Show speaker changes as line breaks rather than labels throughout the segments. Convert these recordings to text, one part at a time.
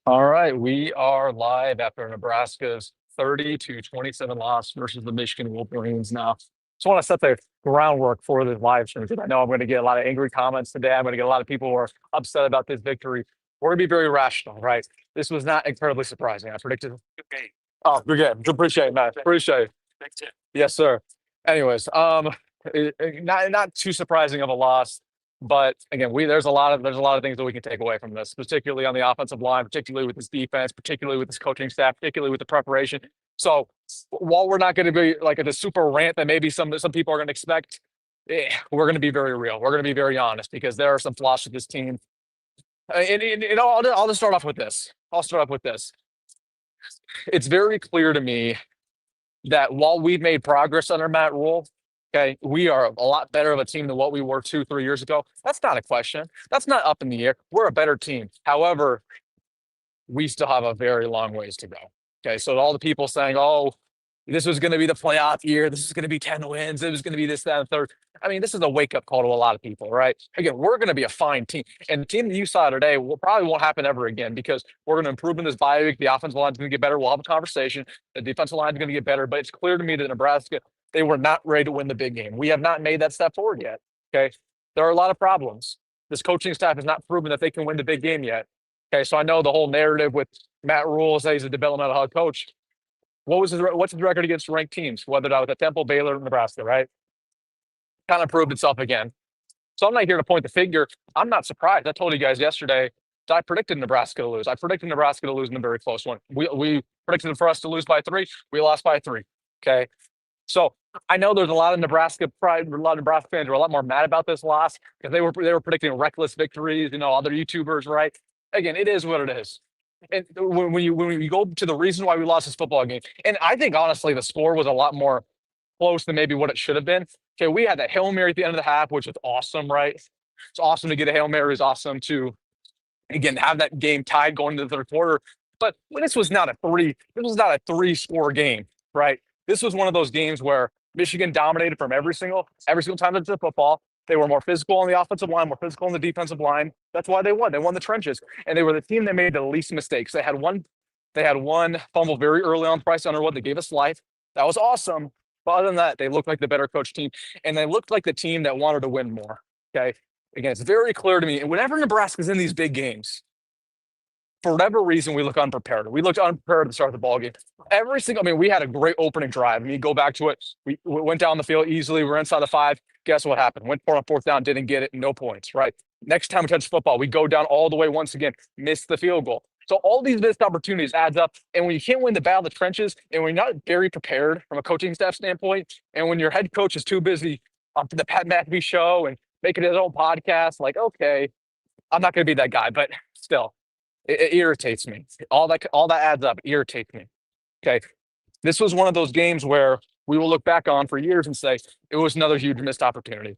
All right, we are live after Nebraska's 30-27 loss versus the Michigan Wolverines. Now, just want to set the groundwork for this live stream because I know I'm going to get a lot of angry comments today. I'm going to get a lot of people who are upset about this victory. We're going to be very rational, right? This was not incredibly surprising. I predicted.
Okay.
Oh, good game. Appreciate it, man. Appreciate it.
Thanks, Tim.
Yes, sir. Anyways, not too surprising of a loss, but again, there's a lot of things that we can take away from this, particularly on the offensive line, particularly with this defense, particularly with this coaching staff, particularly with the preparation. So while we're not going to be like a super rant that maybe some people are going to expect, we're going to be very real. We're going to be very honest because there are some flaws with this team. And I'll just start off with this. It's very clear to me that while we've made progress under Matt Rhule, okay, we are a lot better of a team than what we were 2-3 years ago. That's not a question. That's not up in the air. We're a better team. However, we still have a very long ways to go. Okay, so all the people saying, oh, this was going to be the playoff year. This is going to be 10 wins. It was going to be this, that, and third. I mean, this is a wake-up call to a lot of people, right? Again, we're going to be a fine team. And the team that you saw today probably won't happen ever again because we're going to improve in this bye week. The offensive line is going to get better. We'll have a conversation. The defensive line is going to get better. But it's clear to me that Nebraska, they were not ready to win the big game. We have not made that step forward yet, okay? There are a lot of problems. This coaching staff has not proven that they can win the big game yet. Okay, so I know the whole narrative with Matt Rhule says he's a developmental head coach. What's his record against ranked teams, whether that was at Temple, Baylor, or Nebraska, right? Kind of proved itself again. So I'm not here to point the finger. I'm not surprised. I told you guys yesterday that I predicted Nebraska to lose. I predicted Nebraska to lose in a very close one. We predicted for us to lose by 3. We lost by 3. Okay. So I know there's a lot of Nebraska pride, a lot of Nebraska fans were a lot more mad about this loss because they were predicting reckless victories, other YouTubers, right? Again, it is what it is. And when you go to the reason why we lost this football game, and I think honestly the score was a lot more close than maybe what it should have been. Okay, we had that Hail Mary at the end of the half, which was awesome, right? It's awesome to get a Hail Mary. It's awesome to again have that game tied going into the third quarter. But this was not a 3-score game, right? This was one of those games where Michigan dominated from every single time they did the football. They were more physical on the offensive line, more physical on the defensive line. That's why they won. They won the trenches, and they were the team that made the least mistakes. They had one fumble very early on. Bryce Underwood. They gave us life. That was awesome. But other than that, they looked like the better coach team, and they looked like the team that wanted to win more. Okay, again, it's very clear to me. And whenever Nebraska's in these big games, for whatever reason, we look unprepared. We looked unprepared to start the ball game. We had a great opening drive. Go back to it. We went down the field easily. We're inside the 5. Guess what happened? Went for on 4th down, didn't get it, no points, right? Next time we touch football, we go down all the way once again, miss the field goal. So all these missed opportunities adds up. And when you can't win the battle of the trenches, and when you're not very prepared from a coaching staff standpoint, and when your head coach is too busy on the Pat McAfee show and making his own podcast, like, okay, I'm not going to be that guy, but still. It irritates me. All that adds up. It irritates me. Okay. This was one of those games where we will look back on for years and say it was another huge missed opportunity.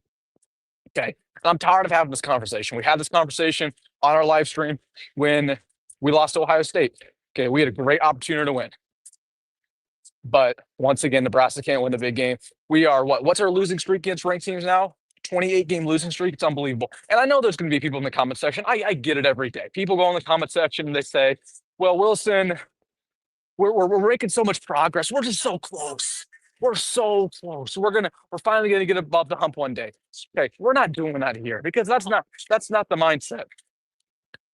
Okay. I'm tired of having this conversation. We had this conversation on our live stream when we lost to Ohio State. Okay. We had a great opportunity to win. But once again, Nebraska can't win the big game. We are what's our losing streak against ranked teams now? 28-game losing streak. It's unbelievable. And I know there's going to be people in the comment section. I get it every day. People go in the comment section and they say, well, Wilson, we're making so much progress. We're just so close. We're so close. We're finally going to get above the hump one day. Okay, we're not doing that here because that's not the mindset.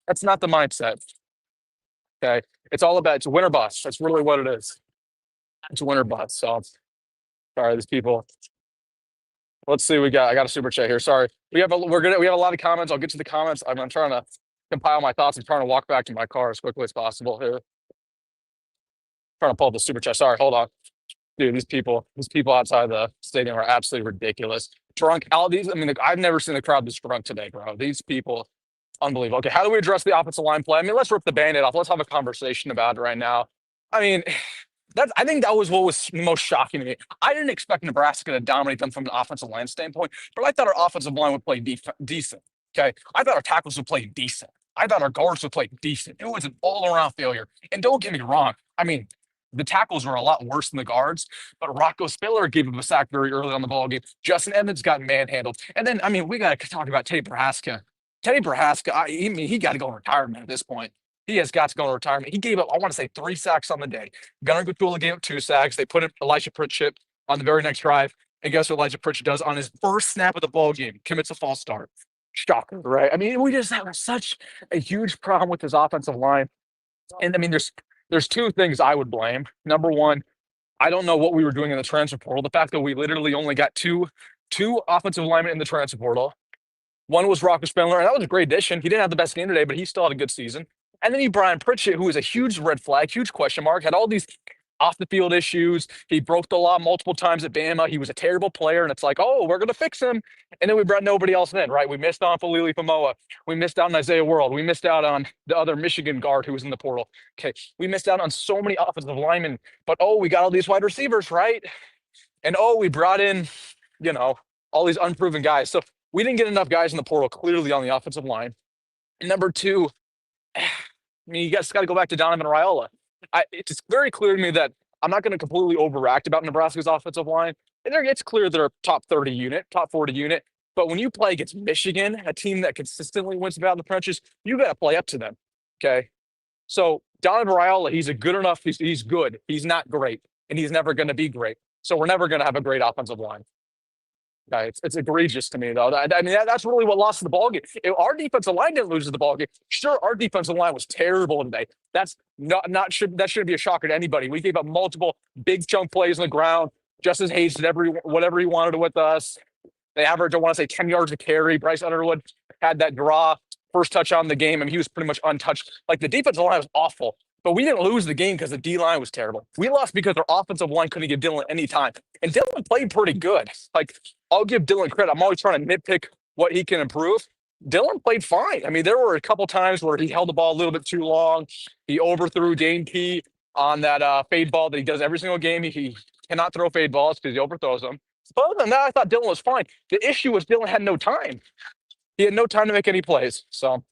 That's not the mindset. Okay, it's win or bust. That's really what it is. It's win or bust. So, sorry, these people. Let's see. I got a super chat here. Sorry. We have a lot of comments. I'll get to the comments. I'm trying to compile my thoughts. I'm trying to walk back to my car as quickly as possible here. Trying to pull up the super chat. Sorry, hold on. Dude, these people outside the stadium are absolutely ridiculous. Drunk. I've never seen the crowd this drunk today, bro. These people, unbelievable. Okay, how do we address the offensive line play? Let's rip the Band-Aid off. Let's have a conversation about it right now. I think that was what was most shocking to me. I didn't expect Nebraska to dominate them from an offensive line standpoint, but I thought our offensive line would play decent. Okay, I thought our tackles would play decent. I thought our guards would play decent. It was an all-around failure. And don't get me wrong. The tackles were a lot worse than the guards, but Rocco Spiller gave him a sack very early on the ball game. Justin Emmett got manhandled. And then, we got to talk about Teddy Prohaska. Teddy Prohaska, he got to go in retirement at this point. He has got to go into retirement. He gave up, I want to say, 3 sacks on the day. Gunnar Gutula gave up 2 sacks. They put Elijah Pritchett on the very next drive. And guess what Elijah Pritchett does on his first snap of the ball game? Commits a false start. Shocker, right? I mean, we just have such a huge problem with his offensive line. And I mean, there's 2 things I would blame. Number one, I don't know what we were doing in the transfer portal. The fact that we literally only got two offensive linemen in the transfer portal. One was Rocco Spindler, and that was a great addition. He didn't have the best game today, but he still had a good season. And then you Brian Pritchett, who is a huge red flag, huge question mark, had all these off the field issues. He broke the law multiple times at Bama. He was a terrible player, and it's like, oh, we're going to fix him. And then we brought nobody else in, right? We missed on Falili Famoa. We missed out on Nyziah World. We missed out on the other Michigan guard who was in the portal. Okay, we missed out on so many offensive linemen, but oh, we got all these wide receivers, right? And oh, we brought in, all these unproven guys. So we didn't get enough guys in the portal clearly on the offensive line. And number 2, I mean, you guys got to go back to Donovan Raiola. It's very clear to me that I'm not going to completely overact about Nebraska's offensive line. And it's clear they're a top 30 unit, top 40 unit. But when you play against Michigan, a team that consistently wins about the trenches, you got to play up to them. Okay. So Donovan Raiola, he's a good enough. He's good. He's not great. And he's never going to be great. So we're never going to have a great offensive line. Okay, it's egregious to me, though. I mean, that's really what lost the ballgame. If our defensive line didn't lose the ballgame, sure, our defensive line was terrible today. That's that shouldn't be a shocker to anybody. We gave up multiple big chunk plays on the ground. Justice Hayes did whatever he wanted with us. They averaged, I want to say, 10 yards a carry. Bryce Underwood had that draw, first touchdown in the game, and he was pretty much untouched. Like, the defensive line was awful. But we didn't lose the game because the D-line was terrible. We lost because our offensive line couldn't give Dylan any time. And Dylan played pretty good. Like, I'll give Dylan credit. I'm always trying to nitpick what he can improve. Dylan played fine. I mean, there were a couple times where he held the ball a little bit too long. He overthrew Dane Key on that fade ball that he does every single game. He cannot throw fade balls because he overthrows them. But other than that, I thought Dylan was fine. The issue was Dylan had no time. He had no time to make any plays. So,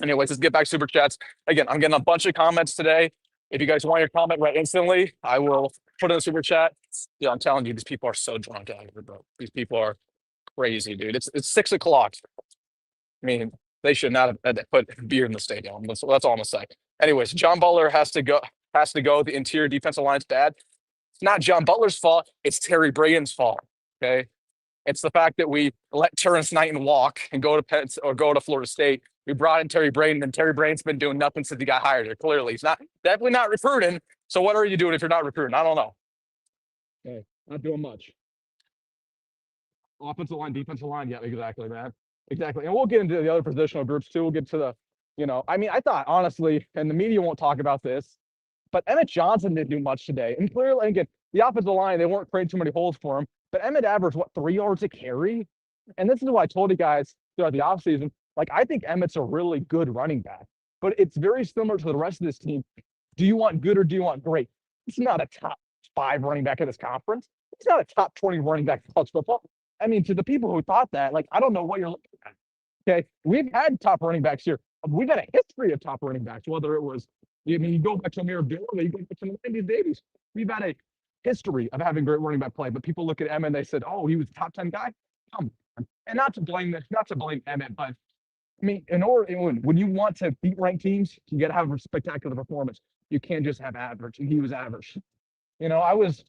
anyways, let's get back to Super Chats. Again, I'm getting a bunch of comments today. If you guys want your comment right instantly, I will put in the Super Chat. Yeah, I'm telling you, these people are so drunk out here, bro. These people are crazy, dude. It's 6 o'clock. I mean, they should not have put beer in the stadium. That's all I'm gonna say. Anyways, John Butler has to go. The interior defensive line's bad. It's not John Butler's fault. It's Terry Braden's fault. Okay, it's the fact that we let Terrence Knighton walk and go to Penn or go to Florida State. We brought in Terry Braden, and Terry Braden's been doing nothing since he got hired here. Clearly, he's definitely not recruiting. So what are you doing if you're not recruiting? I don't know. Okay, not doing much. Offensive line, defensive line. Yeah, exactly, man. Exactly. And we'll get into the other positional groups too. We'll get to the, I mean, I thought honestly, and the media won't talk about this, but Emmett Johnson didn't do much today. And clearly, again, the offensive line, they weren't creating too many holes for him. But Emmett averaged, 3 yards a carry? And this is what I told you guys throughout the offseason. Like, I think Emmett's a really good running back. But it's very similar to the rest of this team. Do you want good or do you want great? He's not a top 5 running back in this conference. He's not a top 20 running back in college football. I mean, to the people who thought that, like, I don't know what you're looking at. Okay, we've had top running backs here. We've had a history of top running backs, whether it was, you go back to Amir Abdullah, you go back to the 90s babies. We've had a history of having great running back play, but people look at Emmett and they said, oh, he was a top 10 guy. Come on. And not to blame Emmett, but I mean, when you want to beat ranked teams, you got to have a spectacular performance. You can't just have average, and he was average. I was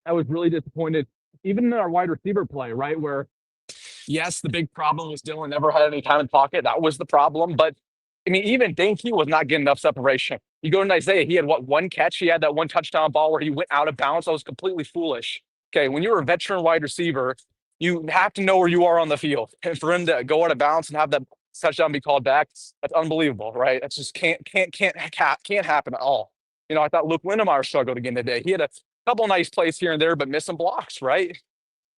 really disappointed, even in our wide receiver play, right? Where, yes, the big problem was Dylan never had any time in pocket. That was the problem. But I mean, even Dane Key was not getting enough separation. You go to Nyziah, he had one catch? He had that one touchdown ball where he went out of bounds. That was completely foolish. Okay, when you're a veteran wide receiver, you have to know where you are on the field. And for him to go out of bounds and have that touchdown be called back, that's unbelievable, right? That just can't happen at all. I thought Luke Lindenmeyer struggled again today. He had a couple nice plays here and there, but missing blocks, right?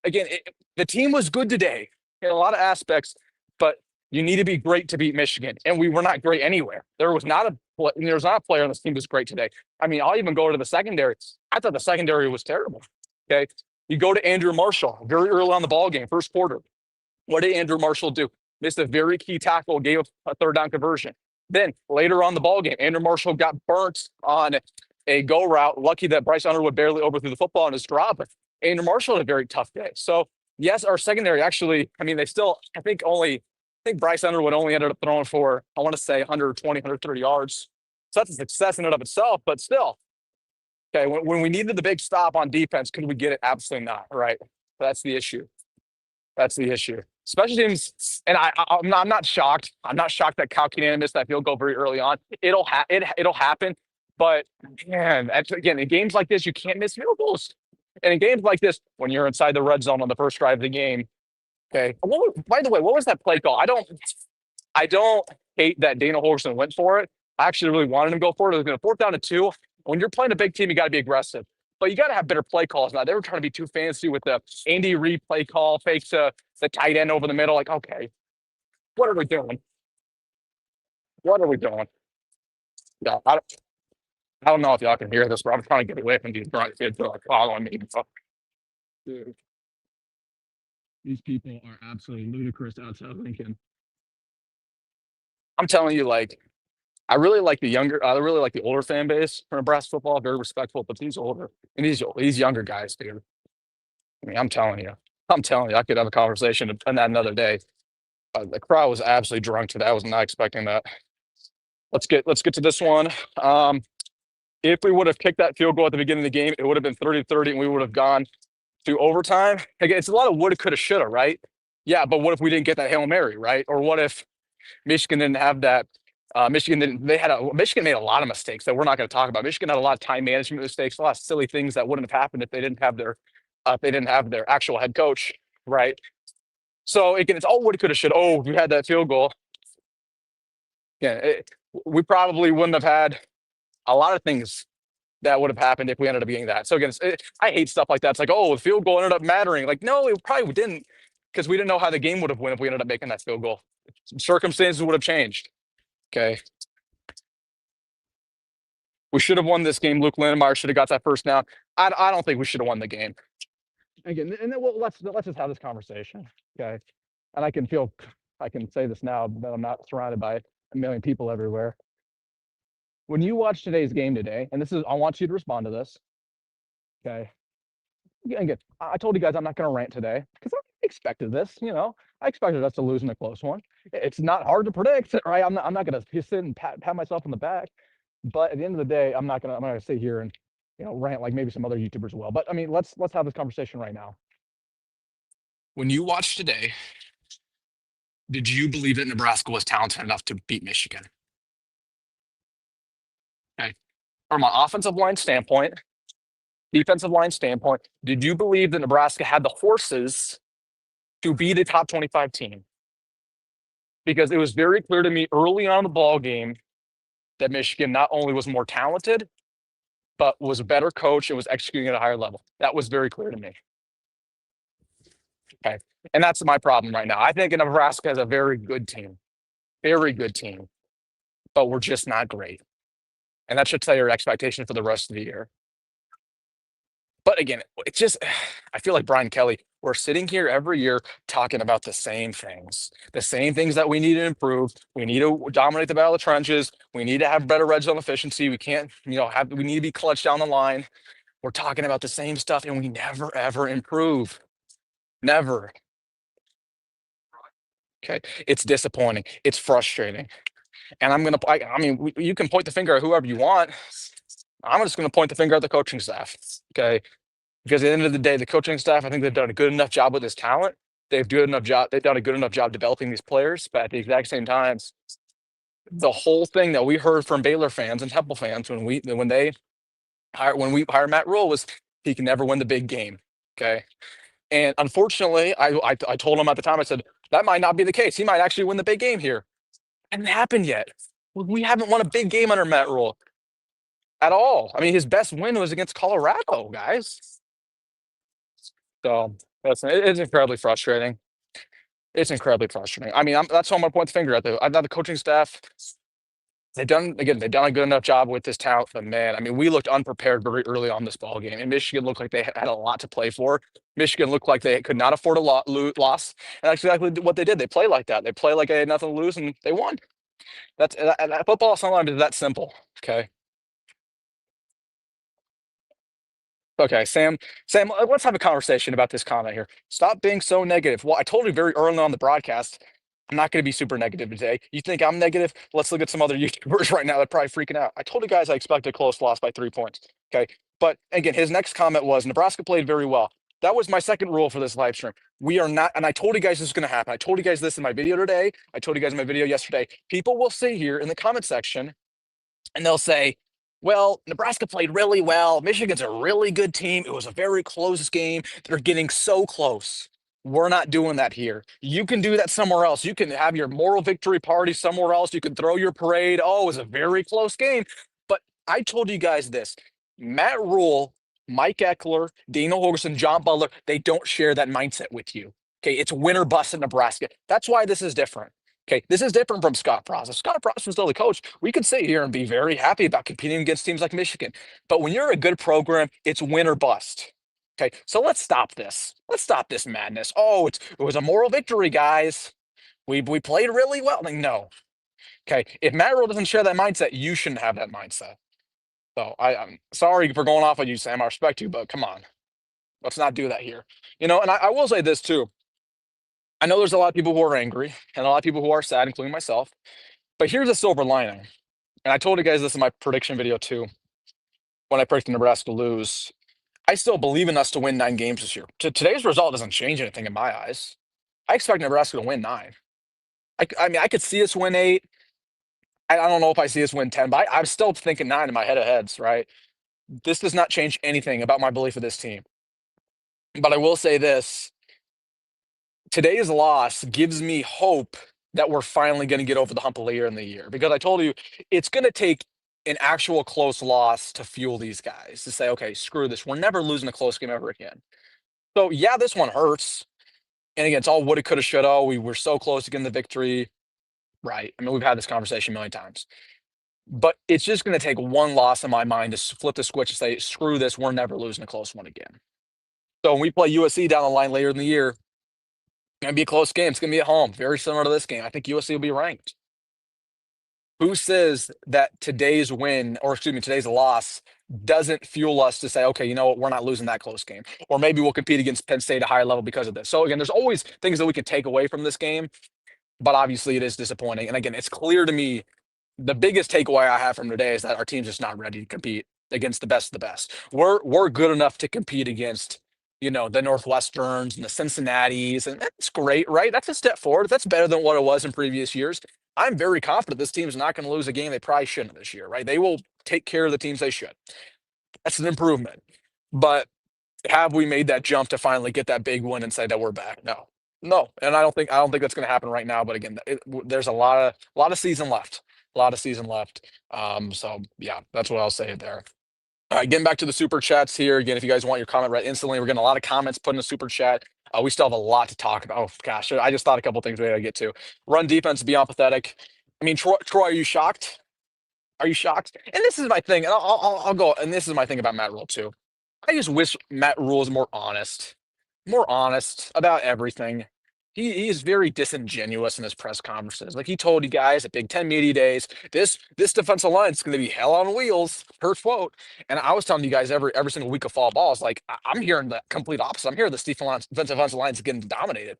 Again, the team was good today in a lot of aspects, but you need to be great to beat Michigan, and we were not great anywhere. There was not a player on this team that's great today. I mean, I'll even go to the secondary. I thought the secondary was terrible. Okay, you go to Andrew Marshall very early on the ball game, first quarter. What did Andrew Marshall do? Missed a very key tackle, gave up a third down conversion. Then later on the ball game, Andrew Marshall got burnt on a go route. Lucky that Bryce Underwood barely overthrew the football on his drop. Andrew Marshall had a very tough day. So yes, our secondary actually, I mean, they still, I think only think Bryce Underwood only ended up throwing for, I want to say, 120, 130 yards. So that's a success in and of itself, but still. Okay, when we needed the big stop on defense, could we get it? Absolutely not, right? That's the issue. That's the issue. Special teams, and I'm not shocked. I'm not shocked that Kyle Kinane missed that field goal very early on. It'll happen, but man, again, in games like this, you can't miss field goals. And in games like this, when you're inside the red zone on the first drive of the game, okay. By the way, what was that play call? I don't hate that Dana Holgorsen went for it. I actually really wanted him to go for it. It was going to 4th down to 2. When you're playing a big team, you got to be aggressive. But you got to have better play calls now. They were trying to be too fancy with the Andy Reid play call, fakes the tight end over the middle. Like, okay, what are we doing? What are we doing? Yeah, I don't know if y'all can hear this, but I'm trying to get away from these drunk kids that are like following me. So, dude, these people are absolutely ludicrous outside Lincoln. I'm telling you, like, I really like the older fan base for Nebraska football. Very respectful, but these older and these younger guys, dude. I mean, I'm telling you, I could have a conversation on that another day. The crowd was absolutely drunk today. I was not expecting that. Let's get to this one. If we would have kicked that field goal at the beginning of the game, it would have been 30-30, and we would have gone to overtime. Again, it's a lot of woulda, coulda, shoulda, right? Yeah, but what if we didn't get that Hail Mary, right? Or what if Michigan didn't have that? Michigan didn't. Michigan made a lot of mistakes that we're not going to talk about. Michigan had a lot of time management mistakes, a lot of silly things that wouldn't have happened if they didn't have their actual head coach, right? So again, it's all woulda, coulda, shoulda. Oh, we had that field goal. Yeah, we probably wouldn't have had a lot of things that would have happened if we ended up getting that. So again, I hate stuff like that. It's like, oh, the field goal ended up mattering. Like, no, it probably didn't, because we didn't know how the game would have went if we ended up making that field goal. Circumstances would have changed. Okay. We should have won this game. Luke Lindenmeyer should have got that first down. I don't think we should have won the game. Again, and then let's just have this conversation. Okay. And I can say this now that I'm not surrounded by a million people everywhere. When you watch today's game today, and I want you to respond to this. Okay. Again, I told you guys I'm not going to rant today because I expected this. I expected us to lose in a close one. It's not hard to predict, right? I'm not going to sit and pat myself on the back. But at the end of the day, I'm not gonna sit here and rant like maybe some other YouTubers will. But I mean, let's have this conversation right now. When you watched today, did you believe that Nebraska was talented enough to beat Michigan? Okay. From an offensive line standpoint, defensive line standpoint, did you believe that Nebraska had the horses to beat a top 25 team? Because it was very clear to me early on in the ball game that Michigan not only was more talented, but was a better coach and was executing at a higher level. That was very clear to me. Okay. And that's my problem right now. I think Nebraska has a very good team, but we're just not great. And that should tell your expectation for the rest of the year. But again, it's just, I feel like Brian Kelly, we're sitting here every year talking about the same things that we need to improve. We need to dominate the battle of trenches. We need to have better red zone efficiency. We can't, we need to be clutch down the line. We're talking about the same stuff and we never, ever improve. Never. Okay. It's disappointing. It's frustrating. And you can point the finger at whoever you want. I'm just going to point the finger at the coaching staff. Okay. Because at the end of the day, the coaching staff, I think they've done a good enough job with this talent. They've done a good enough job developing these players. But at the exact same time, the whole thing that we heard from Baylor fans and Temple fans when we hired Matt RHULE was he can never win the big game. Okay. And unfortunately, I told him at the time, I said, that might not be the case. He might actually win the big game here. It hasn't happened yet. We haven't won a big game under Matt RHULE at all. I mean, his best win was against Colorado, guys. So it's incredibly frustrating. It's incredibly frustrating. I mean, that's why I'm going to point the finger at the coaching staff. They've done a good enough job with this talent. But man, I mean, we looked unprepared very early on this ball game, and Michigan looked like they had a lot to play for. Michigan looked like they could not afford a loss, and that's exactly what they did. They play like that. They play like they had nothing to lose, and they won. That's football. Sometimes is that simple. Okay. Okay, Sam, let's have a conversation about this comment here. Stop being so negative. Well, I told you very early on the broadcast, I'm not going to be super negative today. You think I'm negative? Let's look at some other YouTubers right now that are probably freaking out. I told you guys I expect a close loss by 3 points. Okay. But again, his next comment was Nebraska played very well. That was my second rule for this live stream. We are not, and I told you guys this is going to happen. I told you guys this in my video today. I told you guys in my video yesterday. People will sit here in the comment section and they'll say, well, Nebraska played really well. Michigan's a really good team. It was a very close game. They're getting so close. We're not doing that here. You can do that somewhere else. You can have your moral victory party somewhere else. You can throw your parade. Oh, it was a very close game. But I told you guys this. Matt Rule, Mike Eckler, Dana Holgerson, John Butler, they don't share that mindset with you. Okay, it's win or bust in Nebraska. That's why this is different. Okay, this is different from Scott Frost. If Scott Frost was still the coach, we could sit here and be very happy about competing against teams like Michigan. But when you're a good program, it's win or bust. Okay, so let's stop this. Let's stop this madness. Oh, it was a moral victory, guys. We played really well. Like, no. Okay, if Matt Rule doesn't share that mindset, you shouldn't have that mindset. So I'm sorry for going off on you, Sam. I respect you, but come on. Let's not do that here. And I will say this too. I know there's a lot of people who are angry and a lot of people who are sad, including myself. But here's a silver lining. And I told you guys this in my prediction video too, when I predicted Nebraska to lose. I still believe in us to win 9 games this year. Today's result doesn't change anything in my eyes. I expect Nebraska to win 9. I mean, I could see us win 8. I don't know if I see us win 10, but I'm still thinking 9 in my head of heads, right? This does not change anything about my belief of this team. But I will say this. Today's loss gives me hope that we're finally going to get over the hump later in the year, because I told you it's going to take an actual close loss to fuel these guys to say, okay, screw this. We're never losing a close game ever again. So yeah, this one hurts. And again, it's all woulda, coulda, shoulda. Oh, we were so close to getting the victory. Right. I mean, we've had this conversation a million times. But it's just going to take one loss in my mind to flip the switch and say, screw this. We're never losing a close one again. So when we play USC down the line later in the year, it's going to be a close game. It's going to be at home. Very similar to this game. I think USC will be ranked. Who says that today's win, or excuse me, today's loss doesn't fuel us to say, okay, you know what, we're not losing that close game. Or maybe we'll compete against Penn State at a higher level because of this. So again, there's always things that we could take away from this game, but obviously it is disappointing. And again, it's clear to me the biggest takeaway I have from today is that our team's just not ready to compete against the best of the best. We're good enough to compete against, the Northwesterns and the Cincinnatis, and that's great, right? That's a step forward. That's better than what it was in previous years. I'm very confident this team's not going to lose a game they probably shouldn't this year, right? They will take care of the teams they should. That's an improvement. But have we made that jump to finally get that big win and say that we're back? No, no, and I don't think that's going to happen right now. But again, there's a lot of season left, a lot of season left. So yeah, that's what I'll say there. All right, getting back to the super chats here. Again, if you guys want your comment read instantly, we're getting a lot of comments put in the super chat. We still have a lot to talk about. Oh gosh, I just thought a couple things we had to get to. Run defense, beyond pathetic. I mean, Troy, are you shocked? Are you shocked? And this is my thing, and I'll go. And this is my thing about Matt Rule too. I just wish Matt Rule is more honest about everything. He is very disingenuous in his press conferences. Like he told you guys at Big Ten Media Days, this defensive line is going to be hell on wheels, per quote. And I was telling you guys every single week of fall balls, like I'm hearing the complete opposite. I'm hearing the defensive line is getting dominated.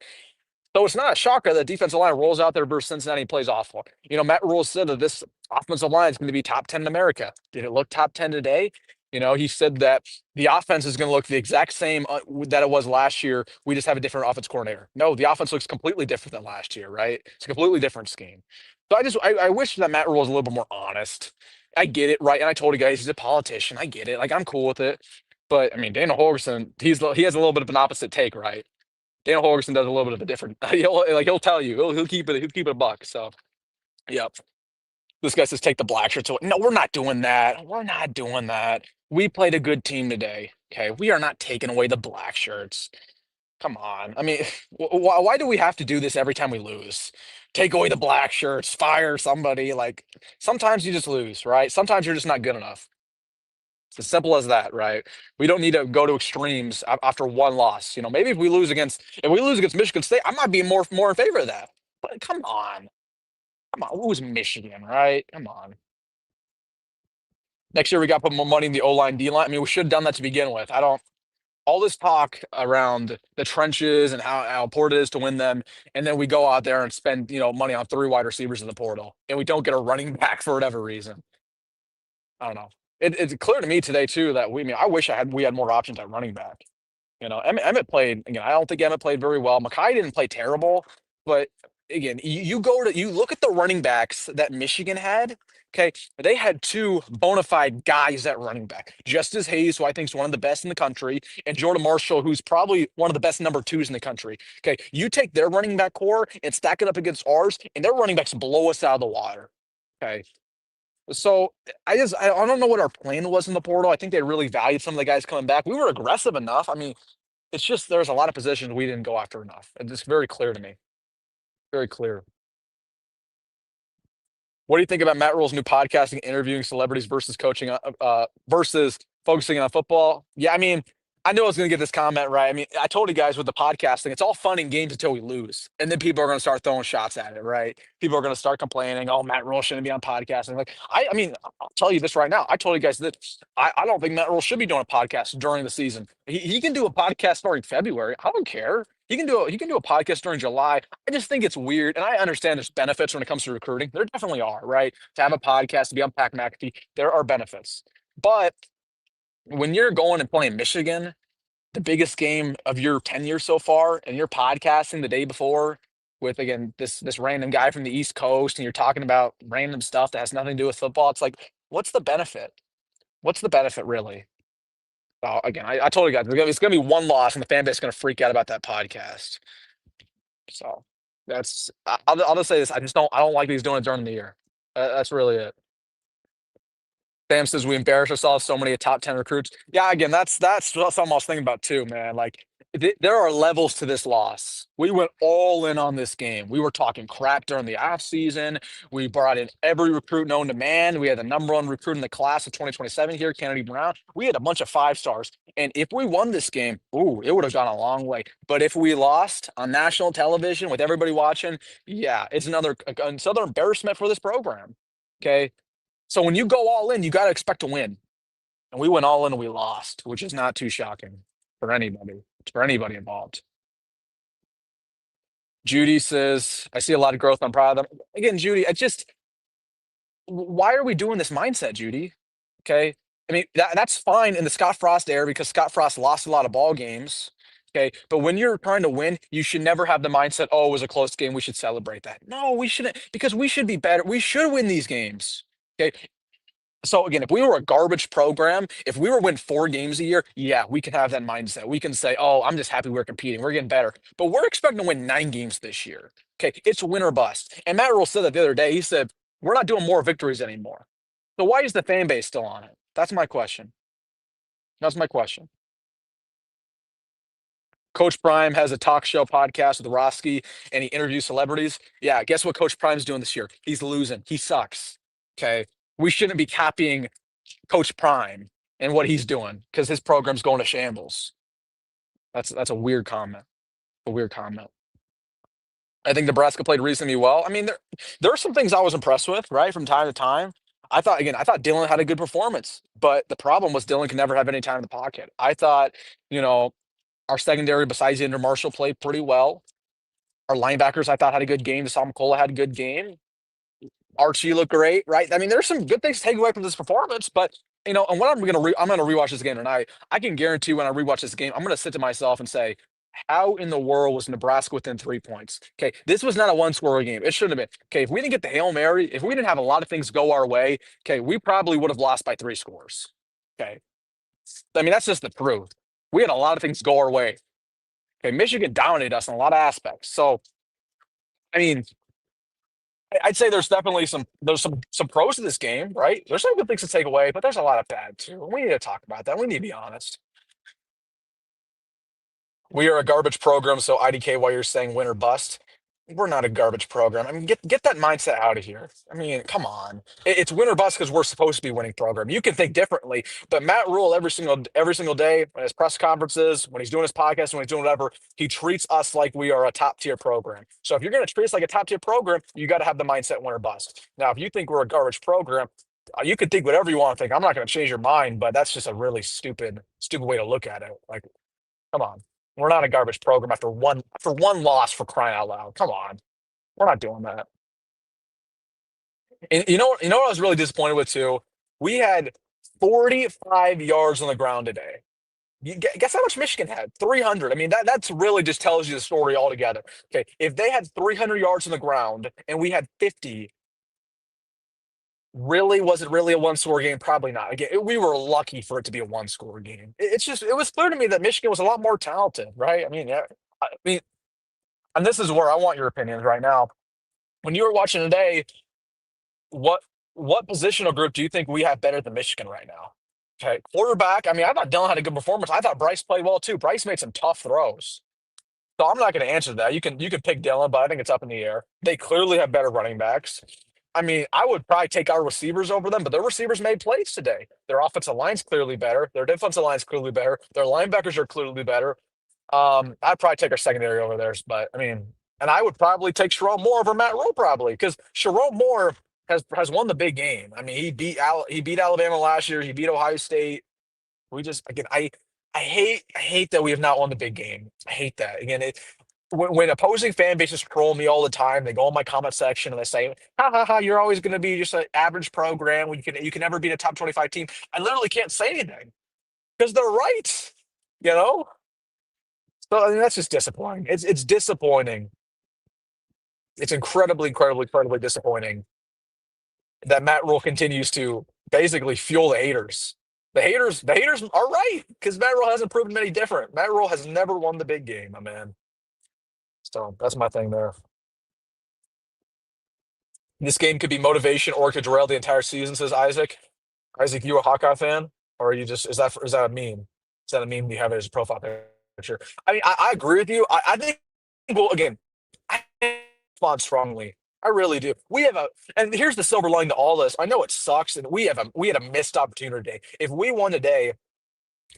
So it's not a shocker that defensive line rolls out there versus Cincinnati and plays awful. Matt Rule said that this offensive line is going to be top 10 in America. Did it look top 10 today? He said that the offense is going to look the exact same that it was last year. We just have a different offense coordinator. No, the offense looks completely different than last year, right? It's a completely different scheme. So I wish that Matt Rule was a little bit more honest. I get it, right? And I told you guys he's a politician. I get it. Like I'm cool with it. But I mean, Dana Holgerson, he has a little bit of an opposite take, right? Dana Holgerson does a little bit of a different. He'll tell you. He'll keep it a buck. So, yep. This guy says take the black shirts away. No, we're not doing that. We're not doing that. We played a good team today. Okay, we are not taking away the black shirts. Come on. I mean, why do we have to do this every time we lose? Take away the black shirts, fire somebody. Like sometimes you just lose, right? Sometimes you're just not good enough. It's as simple as that, right? We don't need to go to extremes after one loss. Maybe if we lose against Michigan State, I might be more in favor of that. But come on. Come on. Who's Michigan, right? Come on. Next year we got to put more money in the O-line, D-line. I mean, we should have done that to begin with. I don't all this talk around the trenches and how important it is to win them, and then we go out there and spend money on three wide receivers in the portal, and we don't get a running back for whatever reason. I don't know. It's clear to me today too that I wish we had more options at running back. Emmett played again. I don't think Emmett played very well. Mekhi didn't play terrible, but again, you look at the running backs that Michigan had. Okay, they had two bona fide guys at running back. Justice Hayes, who I think is one of the best in the country, and Jordan Marshall, who's probably one of the best number twos in the country. Okay, you take their running back core and stack it up against ours, and their running backs blow us out of the water. Okay, so I don't know what our plan was in the portal. I think they really valued some of the guys coming back. We were aggressive enough. I mean, it's just there's a lot of positions we didn't go after enough. And it's very clear to me. Very clear. What do you think about Matt Rule's new podcasting, interviewing celebrities versus coaching, versus focusing on football? Yeah, I mean, I knew I was going to get this comment right. I mean, I told you guys with the podcasting, it's all fun and games until we lose, and then people are going to start throwing shots at it, right? People are going to start complaining, "Oh, Matt Rule shouldn't be on podcasting." Like, I mean, I'll tell you this right now. I told you guys that I don't think Matt Rule should be doing a podcast during the season. He can do a podcast starting February. I don't care. He can do a podcast during July. I just think it's weird, and I understand there's benefits when it comes to recruiting. There definitely are, right? To have a podcast, to be on Pat McAfee, there are benefits. But when you're going and playing Michigan, the biggest game of your tenure so far, and you're podcasting the day before with again this random guy from the East Coast, and you're talking about random stuff that has nothing to do with football, it's like, what's the benefit? What's the benefit really? Again, I told you guys it's gonna be one loss, and the fan base is gonna freak out about that podcast. So I'll just say this: I don't like these doing it during the year. That's really it. Sam says we embarrass ourselves so many top 10 recruits. Yeah, again, that's something I was thinking about too, man. Like there are levels to this loss. We went all in on this game. We were talking crap during the off season. We brought in every recruit known to man. We had the number one recruit in the class of 2027 here, Kennedy Brown. We had a bunch of five stars. And if we won this game, ooh, it would have gone a long way. But if we lost on national television with everybody watching, yeah, it's another embarrassment for this program. Okay. So when you go all in, you got to expect to win. And we went all in and we lost, which is not too shocking for anybody involved. Judy says, I see a lot of growth. I'm proud of them. Again, Judy, why are we doing this mindset, Judy? Okay. I mean, that's fine in the Scott Frost era because Scott Frost lost a lot of ball games. Okay. But when you're trying to win, you should never have the mindset, oh, it was a close game. We should celebrate that. No, we shouldn't because we should be better. We should win these games. Okay. So again, if we were a garbage program, if we were win 4 games a year, yeah, we can have that mindset. We can say, "Oh, I'm just happy we're competing. We're getting better." But we're expecting to win 9 games this year. Okay, it's win or bust. And Matt Rule said that the other day. He said, "We're not doing more victories anymore." So why is the fan base still on it? That's my question. That's my question. Coach Prime has a talk show podcast with Roski, and he interviews celebrities. Yeah, guess what Coach Prime's doing this year? He's losing. He sucks. Okay, we shouldn't be copying Coach Prime and what he's doing because his program's going to shambles. That's a weird comment. A weird comment. I think Nebraska played reasonably well. I mean, there are some things I was impressed with, right, from time to time. I thought Dylan had a good performance, but the problem was Dylan could never have any time in the pocket. I thought, you know, our secondary besides Andrew Marshall played pretty well. Our linebackers, I thought, had a good game. Deshaun McCullough had a good game. Archie looked great, right? I mean, there's some good things to take away from this performance, but and what I'm gonna rewatch this game tonight. I can guarantee when I rewatch this game, I'm gonna sit to myself and say, how in the world was Nebraska within 3 points? Okay, this was not a one-score game. It shouldn't have been. Okay, if we didn't get the Hail Mary, if we didn't have a lot of things go our way, okay, we probably would have lost by 3 scores. Okay. I mean, that's just the truth. We had a lot of things go our way. Okay, Michigan dominated us in a lot of aspects. So, I mean, I'd say there's some pros to this game, right? There's some good things to take away, but there's a lot of bad too. We need to talk about that. We need to be honest. We are a garbage program, so IDK, while you're saying win or bust, we're not a garbage program. I mean, get that mindset out of here. I mean, come on. It's win or bust because we're supposed to be a winning program. You can think differently, but Matt Rule every single day when his press conferences, when he's doing his podcast, when he's doing whatever, he treats us like we are a top tier program. So if you're going to treat us like a top tier program, you got to have the mindset win or bust. Now, if you think we're a garbage program, you can think whatever you want to think. I'm not going to change your mind, but that's just a really stupid way to look at it. Like Come on. We're not a garbage program after one loss for crying out loud. Come on. We're not doing that. And you know what I was really disappointed with too? We had 45 yards on the ground today. Guess how much Michigan had? 300. I mean, that's really just tells you the story altogether. Okay, if they had 300 yards on the ground and we had 50, really was it really a one-score game? Probably not. Again, we were lucky for it to be a one-score game. It's just it was clear to me that Michigan was a lot more talented, right? I mean, yeah. I mean, and this is where I want your opinions right now. When you were watching today, what what positional group do you think we have better than Michigan right now? Okay, quarterback. I mean, I thought Dylan had a good performance. I thought Bryce played well too. Bryce made some tough throws. So I'm not going to answer that. You can pick Dylan, but I think it's up in the air. They clearly have better running backs. I mean, I would probably take our receivers over them, but their receivers made plays today. Their offensive line's clearly better. Their defensive line's clearly better. Their linebackers are clearly better. I'd probably take our secondary over theirs, but I mean, and I would probably take Sharon Moore over Matt Rowe probably because Sharon Moore has won the big game. I mean, he beat Alabama last year. He beat Ohio State. We just again, I hate that we have not won the big game. I hate that again. When opposing fan bases troll me all the time, they go in my comment section and they say, "Ha ha ha! You're always going to be just an average program. You can never beat a top 25 team." I literally can't say anything because they're right. You know. So I mean, that's just disappointing. It's disappointing. It's incredibly, incredibly, incredibly disappointing that Matt Rule continues to basically fuel the haters. The haters are right because Matt Rule hasn't proven any different. Matt Rule has never won the big game, my man. So that's my thing there. This game could be motivation or it could derail the entire season, says Isaac. Isaac, you a Hawkeye fan, or are you just is that a meme? Is that a meme you have as a profile picture? I mean, I agree with you. I think well again, I respond strongly. I really do. We have a and here's the silver lining to all this. I know it sucks, and we had a missed opportunity. If we won today,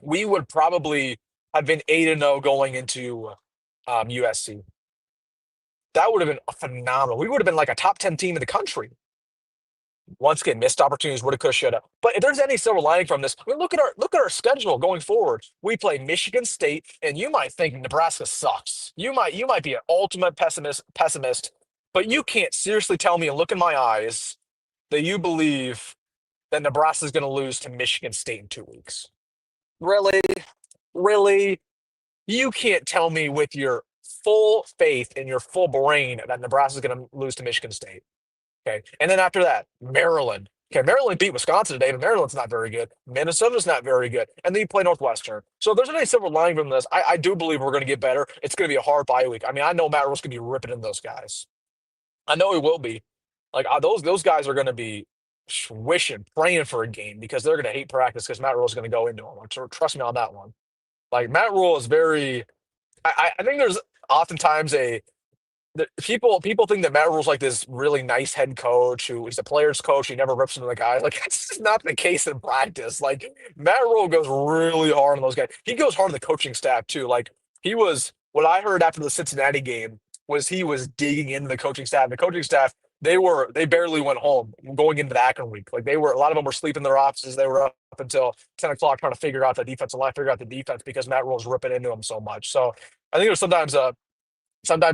we would probably have been 8-0 going into USC. That would have been phenomenal. We would have been like a top 10 team in the country. Once again, missed opportunities, woulda, coulda, shoulda. But if there's any silver lining from this, I mean, look at our schedule going forward. We play Michigan State, and you might think Nebraska sucks. You might be an ultimate pessimist, but you can't seriously tell me and look in my eyes that you believe that Nebraska is going to lose to Michigan State in 2 weeks. Really, really, you can't tell me with your full faith and your full brain that Nebraska is going to lose to Michigan State. Okay. And then after that, Maryland. Okay, Maryland beat Wisconsin today, but Maryland's not very good. Minnesota's not very good. And then you play Northwestern. So if there's any silver lining from this, I do believe we're going to get better. It's going to be a hard bye week. I mean, I know Matt Rule's going to be ripping in those guys. I know he will be. Like those guys are going to be wishing, praying for a game because they're going to hate practice because Matt Rule's going to go into them. So trust me on that one. Like Matt Rule is very. I think there's oftentimes people think that Matt Rule's like this really nice head coach who he's a player's coach. He never rips into the guys. Like that's just not the case in practice. Like Matt Rule goes really hard on those guys. He goes hard on the coaching staff too. Like he was what I heard after the Cincinnati game was he was digging into the coaching staff. The coaching staff they barely went home going into the Akron week. Like they were a lot of them were sleeping in their offices. They were up until 10 o'clock trying to figure out the defensive line, figure out the defense because Matt Rule's ripping into them so much. So I think there's sometimes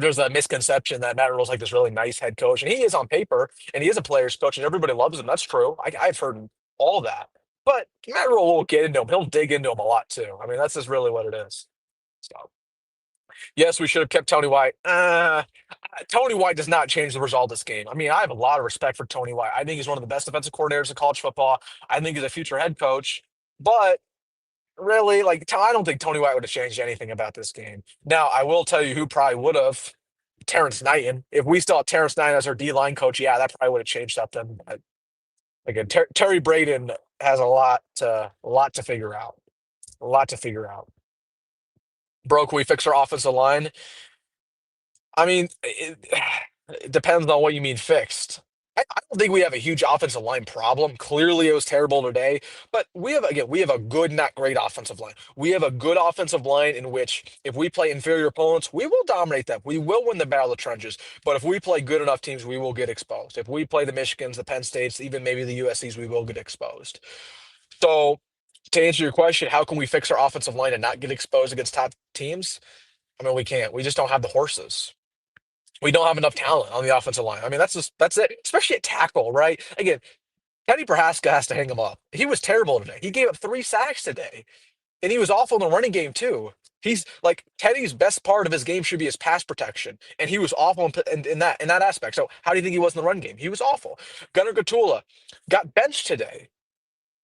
there's a misconception that Matt Rule's like this really nice head coach, and he is on paper, and he is a player's coach, and everybody loves him. That's true. I've heard all that. But Matt Rule will get into him. He'll dig into him a lot too. I mean, that's just really what it is. So, yes, we should have kept Tony White. Tony White does not change the result of this game. I mean, I have a lot of respect for Tony White. I think he's one of the best defensive coordinators in college football. I think he's a future head coach. But really, like, I don't think Tony White would have changed anything about this game. Now, I will tell you who probably would have. Terrence Knighton. If we still had Terrence Knighton as our D line coach, yeah, that probably would have changed something. But again, Terry Braden has a lot to figure out. A lot to figure out. Bro, can we fix our offensive line? I mean, it depends on what you mean fixed. I don't think we have a huge offensive line problem. Clearly, it was terrible today, but we have a good, not great offensive line. We have a good offensive line in which if we play inferior opponents, we will dominate them. We will win the battle of the trenches. But if we play good enough teams, we will get exposed. If we play the Michigans, the Penn States, even maybe the USCs, we will get exposed. So
to answer your question, how can we fix our offensive line and not get exposed against top teams? I mean, we can't. We just don't have the horses. We don't have enough talent on the offensive line. I mean, that's it. Especially at tackle, right? Again, Kenny Prohaska has to hang him up. He was terrible today. He gave up 3 sacks today, and he was awful in the running game too. He's like Teddy's best part of his game should be his pass protection, and he was awful in that aspect. So how do you think he was in the run game? He was awful. Gunnar Gatula got benched today.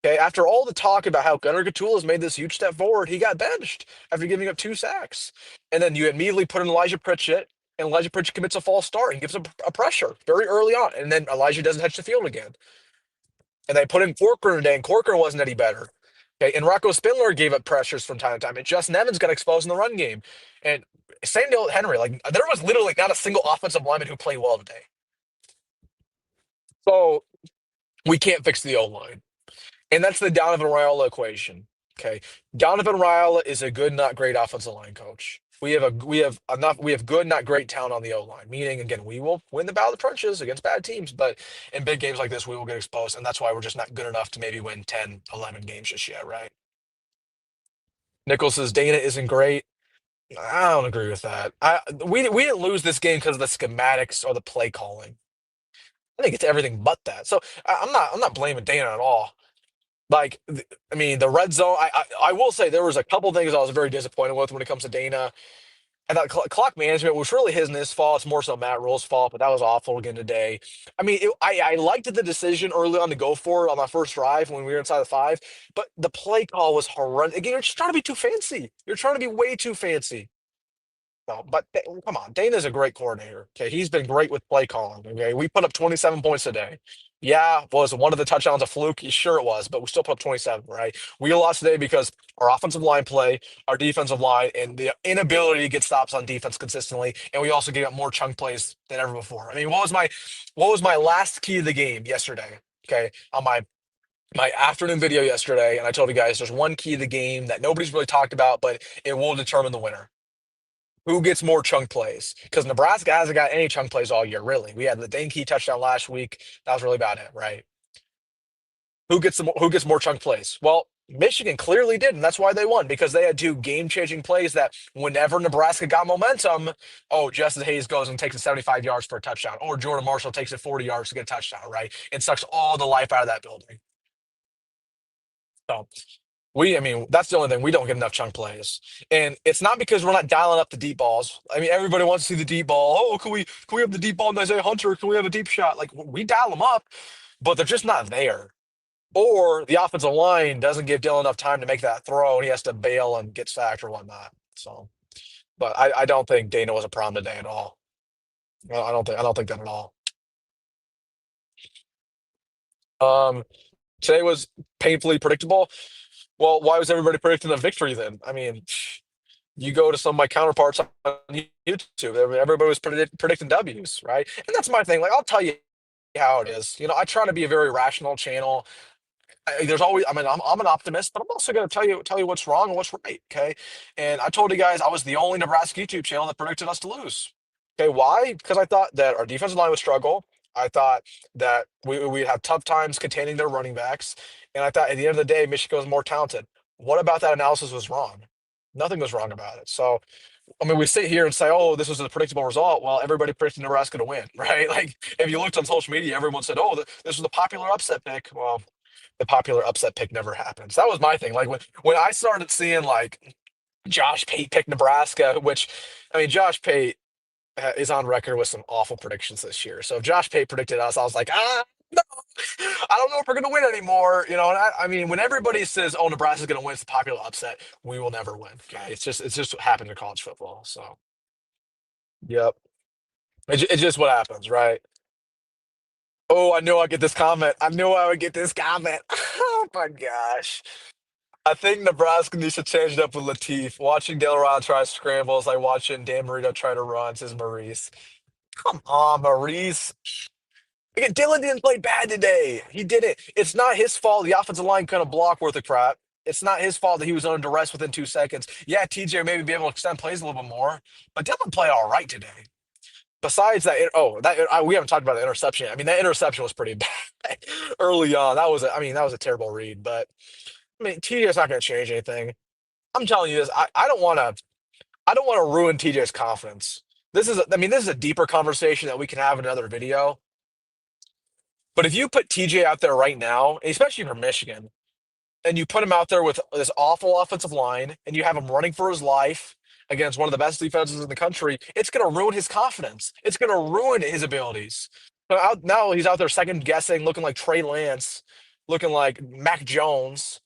Okay, after all the talk about how Gunnar Gatula has made this huge step forward, he got benched after giving up 2 sacks. And then you immediately put in Elijah Pritchett, and Elijah Pritchett commits a false start and gives a pressure very early on. And then Elijah doesn't touch the field again. And they put in Corcoran today, and Corcoran wasn't any better. Okay, and Rocco Spindler gave up pressures from time to time, and Justin Evans got exposed in the run game. And same deal with Henry. Like there was literally not a single offensive lineman who played well today. So we can't fix the O line. And that's the Donovan Raiola equation. Okay. Donovan Raiola is a good, not great offensive line coach. We have good, not great talent on the O line. Meaning, again, we will win the battle of the trenches against bad teams, but in big games like this, we will get exposed, and that's why we're just not good enough to maybe win 10, 11 games just yet, right? Nichols says Dana isn't great. I don't agree with that. We didn't lose this game because of the schematics or the play calling. I think it's everything but that. So I'm not blaming Dana at all. Like, I mean, the red zone. I will say there was a couple things I was very disappointed with when it comes to Dana. And that clock management was really his and his fault. It's more so Matt Rule's fault, but that was awful again today. I mean, I liked the decision early on to go for it on that first drive when we were inside the 5, but the play call was horrendous. Again, you're just trying to be too fancy. You're trying to be way too fancy. No, but come on, Dana's a great coordinator. Okay, he's been great with play calling. Okay, we put up 27 points today. Yeah, was one of the touchdowns a fluke? Sure, it was, but we still put up 27, right? We lost today because our offensive line play, our defensive line, and the inability to get stops on defense consistently, and we also gave up more chunk plays than ever before. I mean, what was my last key of the game yesterday? Okay, on my afternoon video yesterday, and I told you guys there's one key of the game that nobody's really talked about, but it will determine the winner. Who gets more chunk plays? Because Nebraska hasn't got any chunk plays all year, really. We had the Dane Key touchdown last week. That was really about it, right? Who gets more chunk plays? Well, Michigan clearly did, and that's why they won, because they had 2 game-changing plays that whenever Nebraska got momentum, oh, Justin Hayes goes and takes it 75 yards for a touchdown, or Jordan Marshall takes it 40 yards to get a touchdown, right? It sucks all the life out of that building. So I mean, that's the only thing. We don't get enough chunk plays. And it's not because we're not dialing up the deep balls. I mean, everybody wants to see the deep ball. Oh, can we have the deep ball in Isaiah Hunter? Can we have a deep shot? Like we dial them up, but they're just not there. Or the offensive line doesn't give Dylan enough time to make that throw and he has to bail and get sacked or whatnot. So but I don't think Dana was a problem today at all. Well, I don't think that at all. Um Today was painfully predictable. Well, why was everybody predicting a victory then? I mean, you go to some of my counterparts on YouTube, everybody was predicting W's, right? And that's my thing. Like, I'll tell you how it is. I try to be a very rational channel. There's always, I mean, I'm an optimist, but I'm also going to tell you what's wrong and what's right. Okay. And I told you guys I was the only Nebraska YouTube channel that predicted us to lose. Okay. Why? Because I thought that our defensive line would struggle. I thought that we'd have tough times containing their running backs. And I thought at the end of the day, Michigan was more talented. What about that analysis was wrong? Nothing was wrong about it. So, I mean, we sit here and say, oh, this was a predictable result. Well, everybody predicted Nebraska to win, right? Like, if you looked on social media, everyone said, oh, this was the popular upset pick. Well, the popular upset pick never happens. That was my thing. Like, when I started seeing, like, Josh Pate pick Nebraska, which, I mean, Josh Pate is on record with some awful predictions this year. So if Josh Pate predicted us, I was like, no, I don't know if we're going to win anymore. And I mean, when everybody says, "Oh, Nebraska's going to win," it's the popular upset. We will never win. Okay, it's just what happened in college football. So, yep, it's just what happens, right? Oh, I knew I'd get this comment. I knew I would get this comment. Oh my gosh. I think Nebraska needs to change it up with Lateef. Watching Dale Rod try scrambles, like watching Dan Marino try to run, says Maurice. Come on, Maurice. Again, Dylan didn't play bad today. He didn't. It's not his fault the offensive line couldn't block worth a crap. It's not his fault that he was under duress within 2 seconds. Yeah, TJ maybe be able to extend plays a little bit more, but Dylan played all right today. Besides that, we haven't talked about the interception. I mean, that interception was pretty bad early on. I mean, that was a terrible read, but I mean, TJ's not going to change anything. I'm telling you this. I don't want to. I don't want to ruin TJ's confidence. I mean, this is a deeper conversation that we can have in another video. But if you put TJ out there right now, especially for Michigan, and you put him out there with this awful offensive line, and you have him running for his life against one of the best defenses in the country, it's going to ruin his confidence. It's going to ruin his abilities. Now he's out there second guessing, looking like Trey Lance, looking like Mac Jones.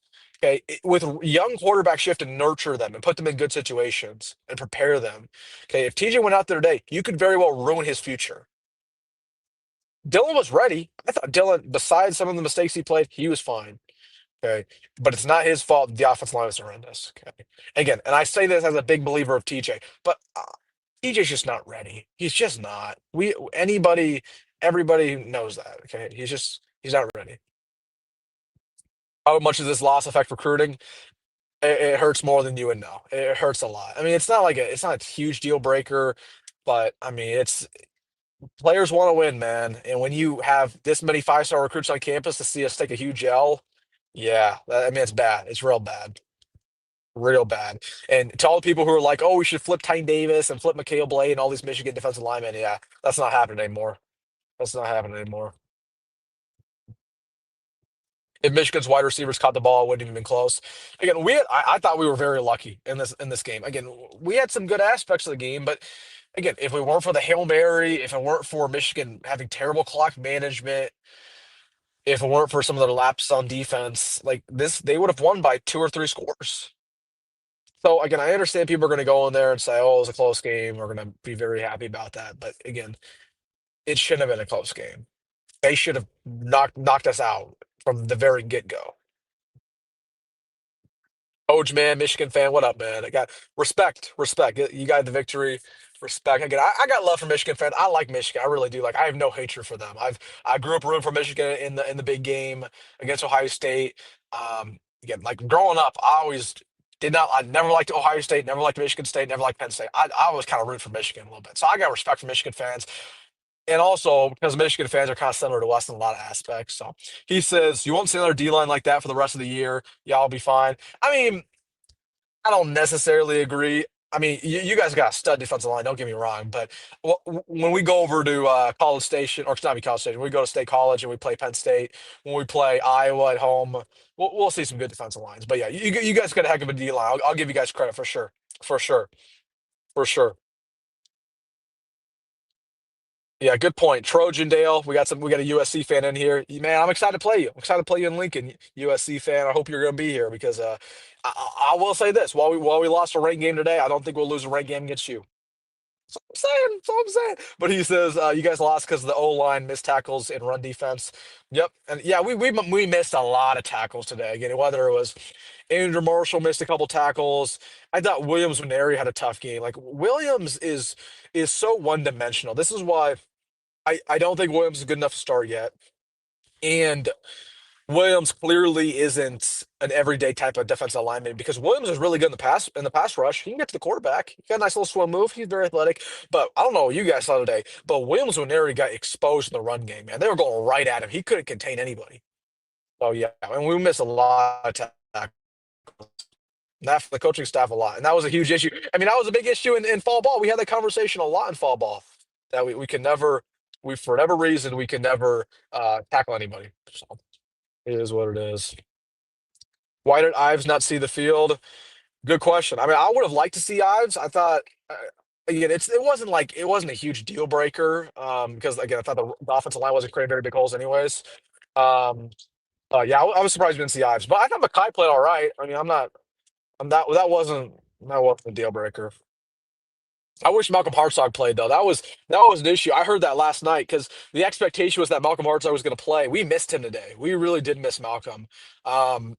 Okay, with young quarterbacks, you have to nurture them and put them in good situations and prepare them. Okay, if TJ went out there today, you could very well ruin his future. Dylan was ready. I thought Dylan, besides some of the mistakes he played, he was fine. Okay. But it's not his fault. The offensive line was horrendous. Okay. Again, and I say this as a big believer of TJ, but TJ's just not ready. He's just not. Everybody knows that. Okay. He's not ready. How much does this loss affect recruiting? It hurts more than you would know. It hurts a lot. I mean, it's not a huge deal breaker, but I mean, it's players want to win, man. And when you have this many five-star recruits on campus to see us take a huge L, yeah, I mean, it's bad. It's real bad. Real bad. And to all the people who are like, oh, we should flip Tyne Davis and flip Mikhail Blade and all these Michigan defensive linemen, yeah, that's not happening anymore. That's not happening anymore. If Michigan's wide receivers caught the ball, it wouldn't even been close. Again, I thought we were very lucky in this game. Again, we had some good aspects of the game, but again, if we weren't for the Hail Mary, if it weren't for Michigan having terrible clock management, if it weren't for some of their lapses on defense, like this, they would have won by two or three scores. So again, I understand people are going to go in there and say, "Oh, it was a close game." We're going to be very happy about that. But again, it shouldn't have been a close game. They should have knocked us out from the very get go. Coach, man, Michigan fan, what up, man? I got respect. You got the victory. Respect. Again, I got love for Michigan fans. I like Michigan. I really do. Like, I have no hatred for them. I grew up rooting for Michigan in the big game against Ohio State. Again, like growing up, I never liked Ohio State, never liked Michigan State, never liked Penn State. I was kind of rooting for Michigan a little bit. So I got respect for Michigan fans. And also because Michigan fans are kind of similar to us in a lot of aspects. So he says, you won't see another D line like that for the rest of the year. Y'all will be fine. I mean, I don't necessarily agree. I mean, you guys got a stud defensive line. Don't get me wrong, but when we go over to College Station, or it's not be College Station, we go to State College and we play Penn State. When we play Iowa at home, we'll see some good defensive lines. But yeah, you guys got a heck of a D line. I'll give you guys credit for sure, for sure. Yeah, good point. Trojan Dale, we got a USC fan in here. Man, I'm excited to play you. I'm excited to play you in Lincoln, USC fan. I hope you're going to be here because I will say this: while we lost a ranked game today, I don't think we'll lose a ranked game against you. That's what I'm saying. That's what I'm saying. But he says you guys lost because of the O line missed tackles and run defense. Yep, and yeah, we missed a lot of tackles today. Again, whether it was Andrew Marshall missed a couple tackles. I thought Williams Nwaneri had a tough game. Like Williams is so one dimensional. This is why. I don't think Williams is good enough to start yet. And Williams clearly isn't an everyday type of defensive lineman because Williams is really good in the pass rush. He can get to the quarterback. He got a nice little swim move. He's very athletic. But I don't know what you guys saw today, but Williams Nwaneri got exposed in the run game, man. They were going right at him. He couldn't contain anybody. Oh yeah. And we missed a lot of tackles. That for the coaching staff a lot. And that was a huge issue. I mean, that was a big issue in fall ball. We had that conversation a lot in fall ball that we can never for whatever reason we can never tackle anybody. So it is what it is. Why did Ives not see the field? Good question. I mean, I would have liked to see Ives. I thought again, it wasn't a huge deal breaker because again, I thought the offensive line wasn't creating very big holes anyways. Um, yeah, I was surprised we didn't see Ives, but I thought Mekhi played all right. I mean, that wasn't a deal breaker. I wish Malcolm Hartzog played though. That was an issue. I heard that last night because the expectation was that Malcolm Hartzog was going to play. We missed him today. We really did miss Malcolm. Um,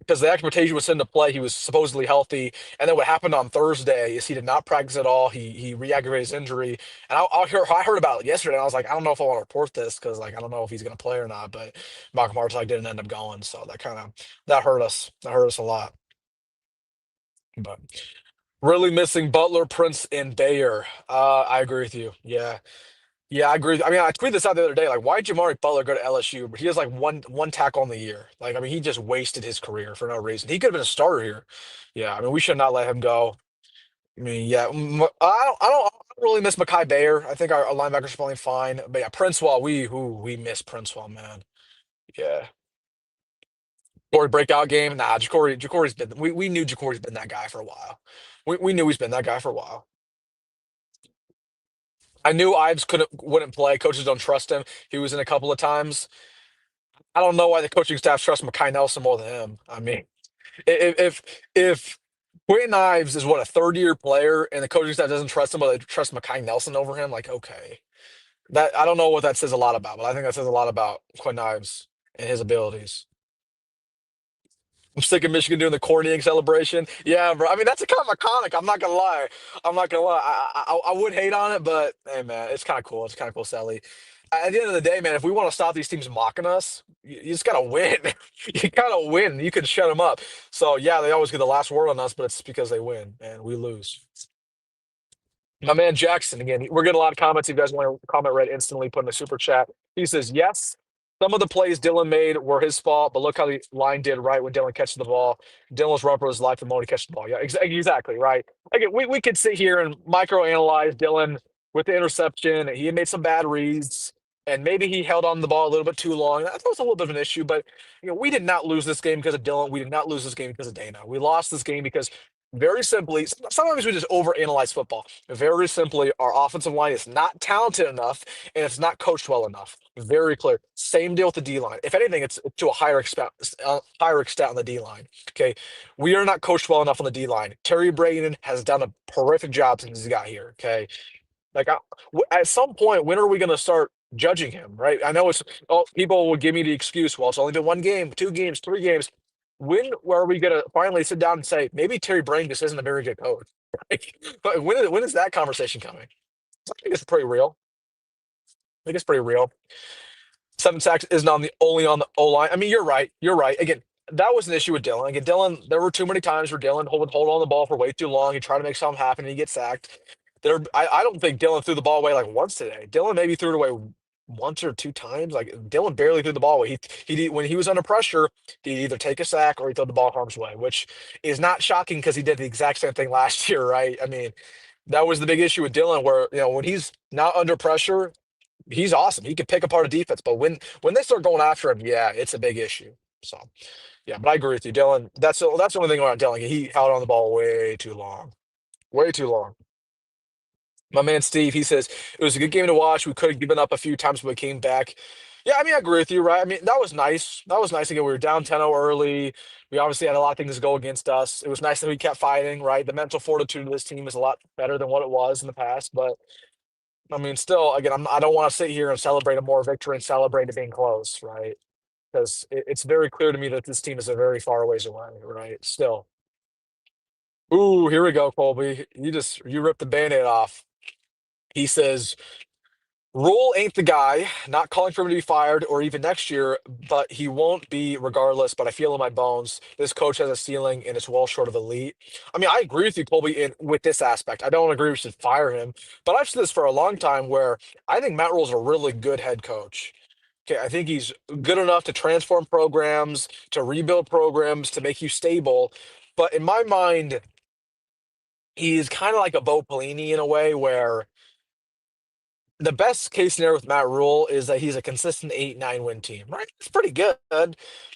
because the expectation was him to play. He was supposedly healthy, and then what happened on Thursday is he did not practice at all. He re-aggravated his injury, and I heard about it yesterday. And I was like, I don't know if I want to report this because like I don't know if he's going to play or not. But Malcolm Hartzog didn't end up going, so that hurt us. That hurt us a lot. But really missing Butler, Prince, and Bayer. I agree with you. Yeah. Yeah, I agree. I mean, I tweeted this out the other day. Like, why did Jamari Butler go to LSU? But he has like one tackle on the year. Like, I mean, he just wasted his career for no reason. He could have been a starter here. Yeah, I mean, we should not let him go. I mean, yeah, I don't really miss Mekhi Bayer. I think our linebackers are playing fine. But yeah, Princewell, we miss Princewell, man. Yeah. Jacory breakout game. Nah, Jacory's been we knew Jacory's been that guy for a while. We knew he's been that guy for a while. I knew Ives wouldn't play. Coaches don't trust him. He was in a couple of times. I don't know why the coaching staff trusts Mekhi Nelson more than him. I mean, if Quinton Ives is what a third-year player and the coaching staff doesn't trust him, but they trust Mekhi Nelson over him, like okay, that I don't know what that says a lot about, but I think that says a lot about Quinton Ives and his abilities. I'm sick of Michigan doing the cornying celebration. Yeah, bro. I mean, that's a kind of iconic. I'm not gonna lie. I'm not gonna lie. I would hate on it, but hey, man, it's kind of cool. It's kind of cool, Sally. At the end of the day, man, if we want to stop these teams mocking us, you just gotta win. You gotta win. You can shut them up. So yeah, they always get the last word on us, but it's because they win and we lose. My man Jackson, again, we're getting a lot of comments. If you guys want to comment right instantly, put in the super chat. He says, yes, some of the plays Dylan made were his fault, but look how the line did right when Dylan catches the ball. Dylan's run for his life the moment he catches the ball. Yeah, exactly, right. Again, we could sit here and microanalyze Dylan with the interception. He had made some bad reads, and maybe he held on to the ball a little bit too long. That was a little bit of an issue, but we did not lose this game because of Dylan. We did not lose this game because of Dana. We lost this game because very simply, sometimes we just overanalyze football. Very simply, our offensive line is not talented enough and it's not coached well enough. Very clear. Same deal with the D line. If anything, it's to a higher extent on the D line. Okay, we are not coached well enough on the D line. Terry Braden has done a horrific job since he got here. Okay, like at some point, when are we going to start judging him? Right? I know it's people will give me the excuse. Well, it's only been one game, two games, three games. When are we going to finally sit down and say maybe Terry Brain just isn't a very good coach? Like, but when is that conversation coming? I think it's pretty real. I think it's pretty real. Seven sacks isn't on the only on the O line. I mean, you're right. You're right. Again, that was an issue with Dylan. Again, Dylan, there were too many times where Dylan would hold on the ball for way too long. He tried to make something happen and he gets sacked. I don't think Dylan threw the ball away like once today. Dylan maybe threw it away once or two times. Like Dylan barely threw the ball away. When he was under pressure, he'd either take a sack or he throw the ball harm's way, which is not shocking because he did the exact same thing last year, right? I mean, that was the big issue with Dylan, where when he's not under pressure, he's awesome. He can pick apart a defense, but when they start going after him, yeah, it's a big issue. So yeah, but I agree with you, Dylan. That's the only thing about Dylan. He held on the ball way too long, way too long. My man Steve, he says it was a good game to watch. We could have given up a few times, but we came back. Yeah, I mean, I agree with you, right? I mean, that was nice. That was nice. Again, we were down 10-0 early. We obviously had a lot of things go against us. It was nice that we kept fighting, right? The mental fortitude of this team is a lot better than what it was in the past. But I mean, still, again, I don't want to sit here and celebrate a more victory and celebrate it being close, right? Because it's very clear to me that this team is a very far ways away, right? Still. Ooh, here we go, Colby. You ripped the band-aid off. He says Rule ain't the guy, not calling for him to be fired or even next year, but he won't be regardless. But I feel in my bones, this coach has a ceiling and it's well short of elite. I mean, I agree with you, Colby, with this aspect. I don't agree we should fire him, but I've said this for a long time where I think Matt Rule's a really good head coach. Okay, I think he's good enough to transform programs, to rebuild programs, to make you stable. But in my mind, he's kind of like a Bo Pelini in a way where the best case scenario with Matt Rule is that he's a consistent 8-9 win team, right? It's pretty good.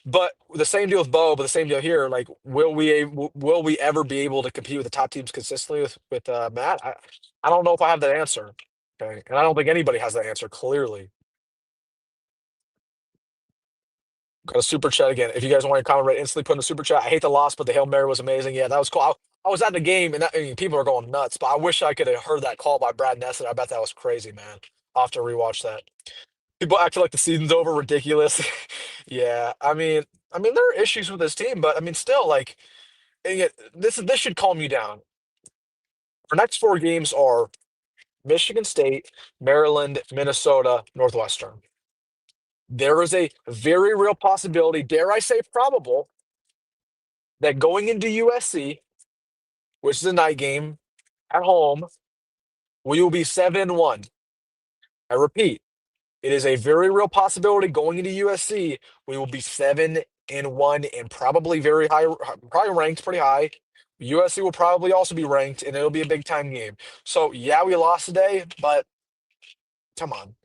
But the same deal with Bo, but the same deal here. Like, will we ever be able to compete with the top teams consistently with Matt? I don't know if I have that answer. Okay. And I don't think anybody has that answer clearly. Got a super chat again. If you guys want to comment right instantly, put in the super chat. I hate the loss, but the Hail Mary was amazing. Yeah, that was cool. I was at the game and, I mean, people are going nuts, but I wish I could have heard that call by Brad Ness. I bet that was crazy, man. I'll have to rewatch that. People acting like the season's over, ridiculous. Yeah, I mean, there are issues with this team, but I mean, still, like, this should calm you down. Our next four games are Michigan State, Maryland, Minnesota, Northwestern. There is a very real possibility, dare I say probable, that going into USC, which is a night game at home, we will be 7-1. I repeat, it is a very real possibility going into USC. We will be 7-1 and probably very high, probably ranked pretty high. USC will probably also be ranked, and it'll be a big time game. So yeah, we lost today, but come on.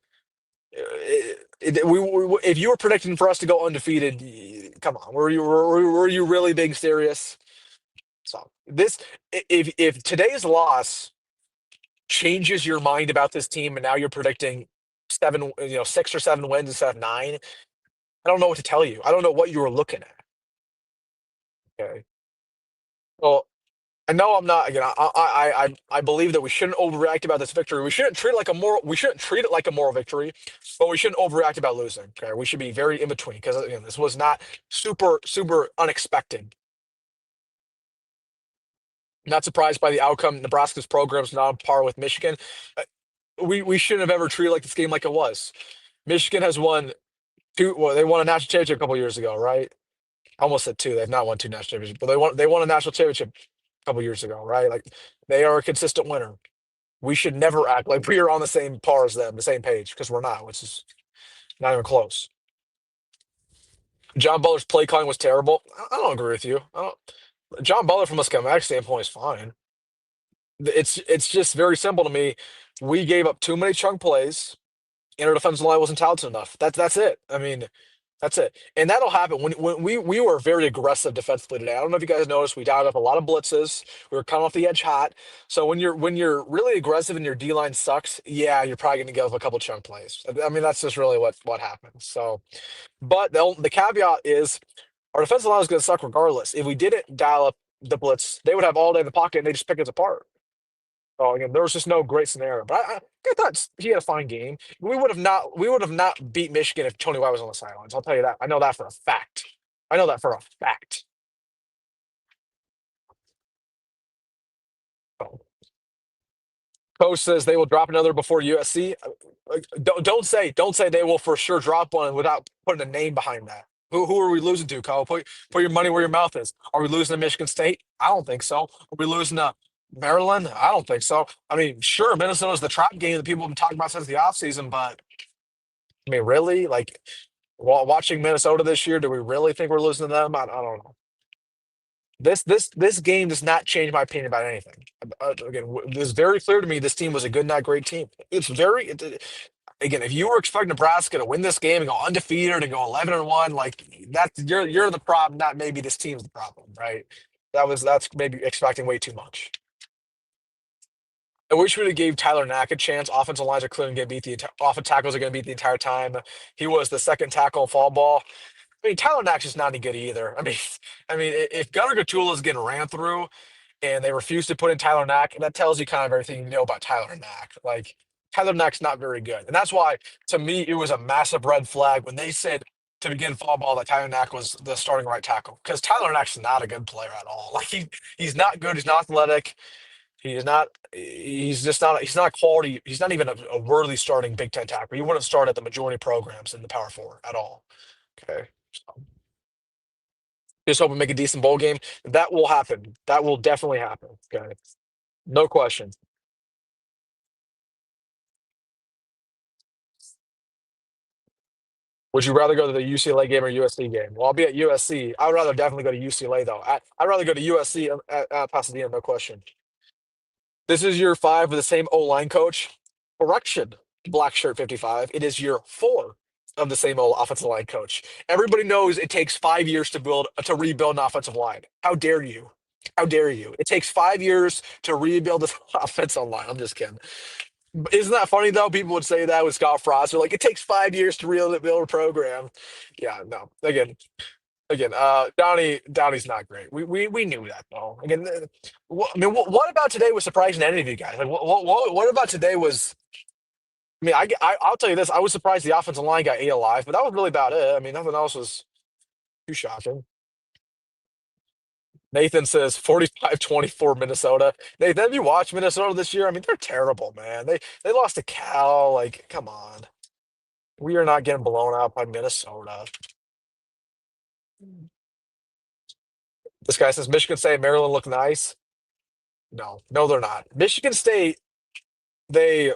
If you were predicting for us to go undefeated, come on, were you really being serious? So this, if today's loss changes your mind about this team, and now you're predicting 6 or 7 wins instead of 9, I don't know what to tell you. I don't know what you were looking at. Okay. Well, I know I'm not. Again, I believe that we shouldn't overreact about this victory. We shouldn't treat it like a moral victory, but we shouldn't overreact about losing. Okay, we should be very in between because again, this was not super unexpected. Not surprised by the outcome. Nebraska's program's not on par with Michigan. Uh, we shouldn't have ever treated like this game like it was. Michigan has won two. Well, they won a national championship a couple years ago, right? I almost said two. They've not won two national championships, but they won a national championship a couple years ago, right? Like they are a consistent winner. We should never act like we are on the same par as them, the same page, because we're not, which is not even close. John Butler's play calling was terrible. I don't agree with you. John Butler, from a schematic standpoint, is fine. It's just very simple to me. We gave up too many chunk plays, and our defensive line wasn't talented enough. That's it. I mean, that's it. And that'll happen when we were very aggressive defensively today. I don't know if you guys noticed, we dialed up a lot of blitzes. We were coming off the edge hot. So when you're really aggressive and your D line sucks, yeah, you're probably going to give up a couple chunk plays. I mean, that's just really what happens. So, but the caveat is our defensive line is going to suck regardless. If we didn't dial up the blitz, they would have all day in the pocket and they just pick us apart. So again, there was just no great scenario. But I thought he had a fine game. We would have not beat Michigan if Tony White was on the sidelines. I'll tell you that. I know that for a fact. I know that for a fact. So, Coach says they will drop another before USC. Don't say they will for sure drop one without putting a name behind that. Who are we losing to, Kyle? Put your money where your mouth is. Are we losing to Michigan State? I don't think so. Are we losing to Maryland? I don't think so. I mean, sure, Minnesota's the trap game that people have been talking about since the offseason, but I mean, really? Like, watching Minnesota this year, do we really think we're losing to them? I don't know. This game does not change my opinion about anything. Again, it's very clear to me this team was a good, not great team. Again, if you were expecting Nebraska to win this game and go undefeated and go 11-1, like you're the problem, not maybe this team's the problem, right? That's maybe expecting way too much. I wish we would have gave Tyler Knack a chance. Offensive lines are clearly going to beat offensive tackles are going to beat the entire time. He was the second tackle in fall ball. I mean, Tyler Knack's just not any good either. I mean, if Gunnar Gatula is getting ran through and they refuse to put in Tyler Knack, that tells you kind of everything you know about Tyler Knack. Like Tyler Knack's not very good, and that's why to me it was a massive red flag when they said to begin fall ball that Tyler Knack was the starting right tackle because Tyler Knack's not a good player at all. Like he's not good. He's not athletic. He is not. He's just not. He's not quality. He's not even a worthy starting Big Ten tackle. He wouldn't start at the majority of programs in the Power Four at all. Okay. So just hope we make a decent bowl game. That will happen. That will definitely happen. Okay. No question. Would you rather go to the UCLA game or USC game? Well, I'll be at USC. I would rather definitely go to UCLA though. I'd rather go to USC at Pasadena. No question. This is year 5 with the same O line coach. Correction, Black Shirt 55. It is year 4 of the same old offensive line coach. Everybody knows it takes 5 years to rebuild an offensive line. How dare you? How dare you? It takes 5 years to rebuild this offensive line. I'm just kidding. Isn't that funny though? People would say that with Scott Frost. They're like, it takes 5 years to build a program. Yeah, no. Again, Donnie's not great. We knew that though. Again, what about today was surprising to any of you guys? Like, what about today was? I mean, I'll tell you this. I was surprised the offensive line got 8 alive, but that was really about it. I mean, nothing else was too shocking. Nathan says 45-24 Minnesota. Nathan, have you watched Minnesota this year? I mean, they're terrible, man. They lost to Cal. Like, come on. We are not getting blown out by Minnesota. This guy says Michigan State and Maryland look nice. No, they're not. Michigan State, they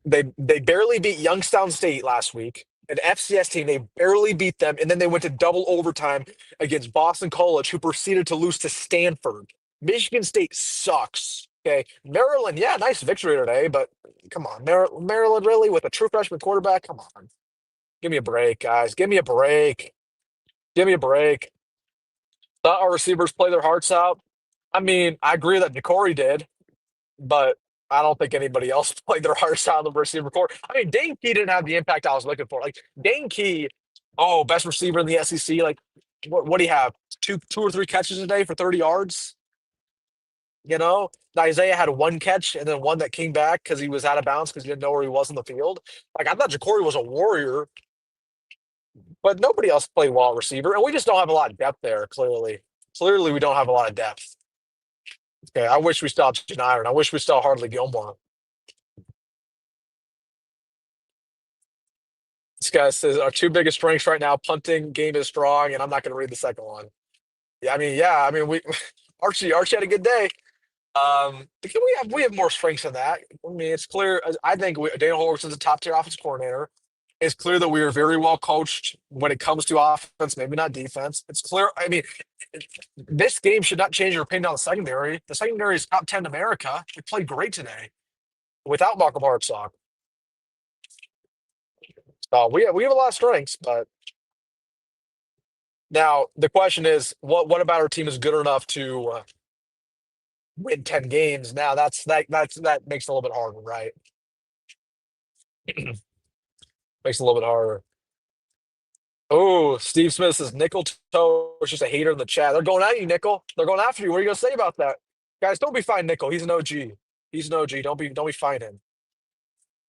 They barely beat Youngstown State last week, an FCS team. They barely beat them, and then they went to double overtime against Boston College, who proceeded to lose to Stanford. Michigan State sucks. Okay, Maryland, yeah, nice victory today, but come on, Maryland really with a true freshman quarterback? Come on, give me a break, guys. Give me a break. Give me a break. Thought our receivers play their hearts out. I mean, I agree that Jacory did, but I don't think anybody else played their hearts out in the receiver core. I mean, Dane Key didn't have the impact I was looking for. Like Dane Key, oh, best receiver in the SEC. Like, what do you have? Two or three catches a day for 30 yards? You know, Nyziah had one catch and then one that came back because he was out of bounds because he didn't know where he was in the field. Like, I thought Jacory was a warrior, but nobody else played well at receiver, and we just don't have a lot of depth there. Clearly, we don't have a lot of depth. Okay, I wish we still had Janiran. I wish we still had Hardly Gilmore. This guy says our two biggest strengths right now: punting game is strong, and I'm not going to read the second one. Yeah. I mean, we Archie had a good day. But we have more strengths than that. I mean, it's clear. I think Dana Holgerson's a top tier offensive coordinator. It's clear that we are very well coached when it comes to offense, maybe not defense. It's clear. I mean, this game should not change your opinion on the secondary. The secondary is top 10 in America. We played great today without Malcolm Hartsock. So we have a lot of strengths, but now the question is, what about our team is good enough to win 10 games? Now that makes it a little bit harder, right? Makes it a little bit harder. Oh, Steve Smith says nickel toe is just a hater in the chat. They're going at you, Nickel. They're going after you. What are you gonna say about that? Guys, don't be fine, Nickel. He's an OG. He's an OG. Don't be fine him.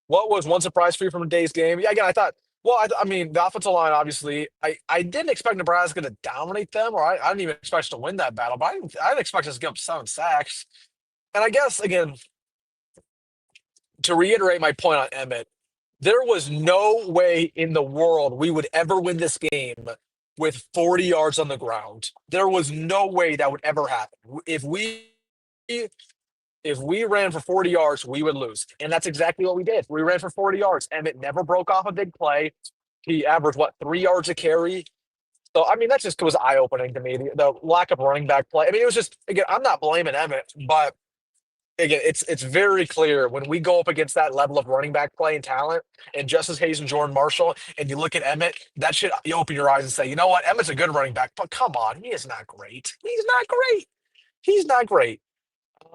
What was one surprise for you from today's game? Yeah, again, I thought. Well, I mean, the offensive line, obviously, I didn't expect Nebraska to dominate them, or I didn't even expect us to win that battle, but I didn't expect us to give up 7 sacks. And I guess, again, to reiterate my point on Emmett, there was no way in the world we would ever win this game with 40 yards on the ground. There was no way that would ever happen. If we ran for 40 yards, we would lose. And that's exactly what we did. We ran for 40 yards. Emmett never broke off a big play. He averaged, 3 yards a carry? So, I mean, that just was eye opening to me. The lack of running back play. I mean, it was just, again, I'm not blaming Emmett, but again, it's very clear when we go up against that level of running back play and talent, and Justice Hayes and Jordan Marshall, and you look at Emmett, that should you open your eyes and say, you know what, Emmett's a good running back, but come on, he is not great. He's not great. He's not great.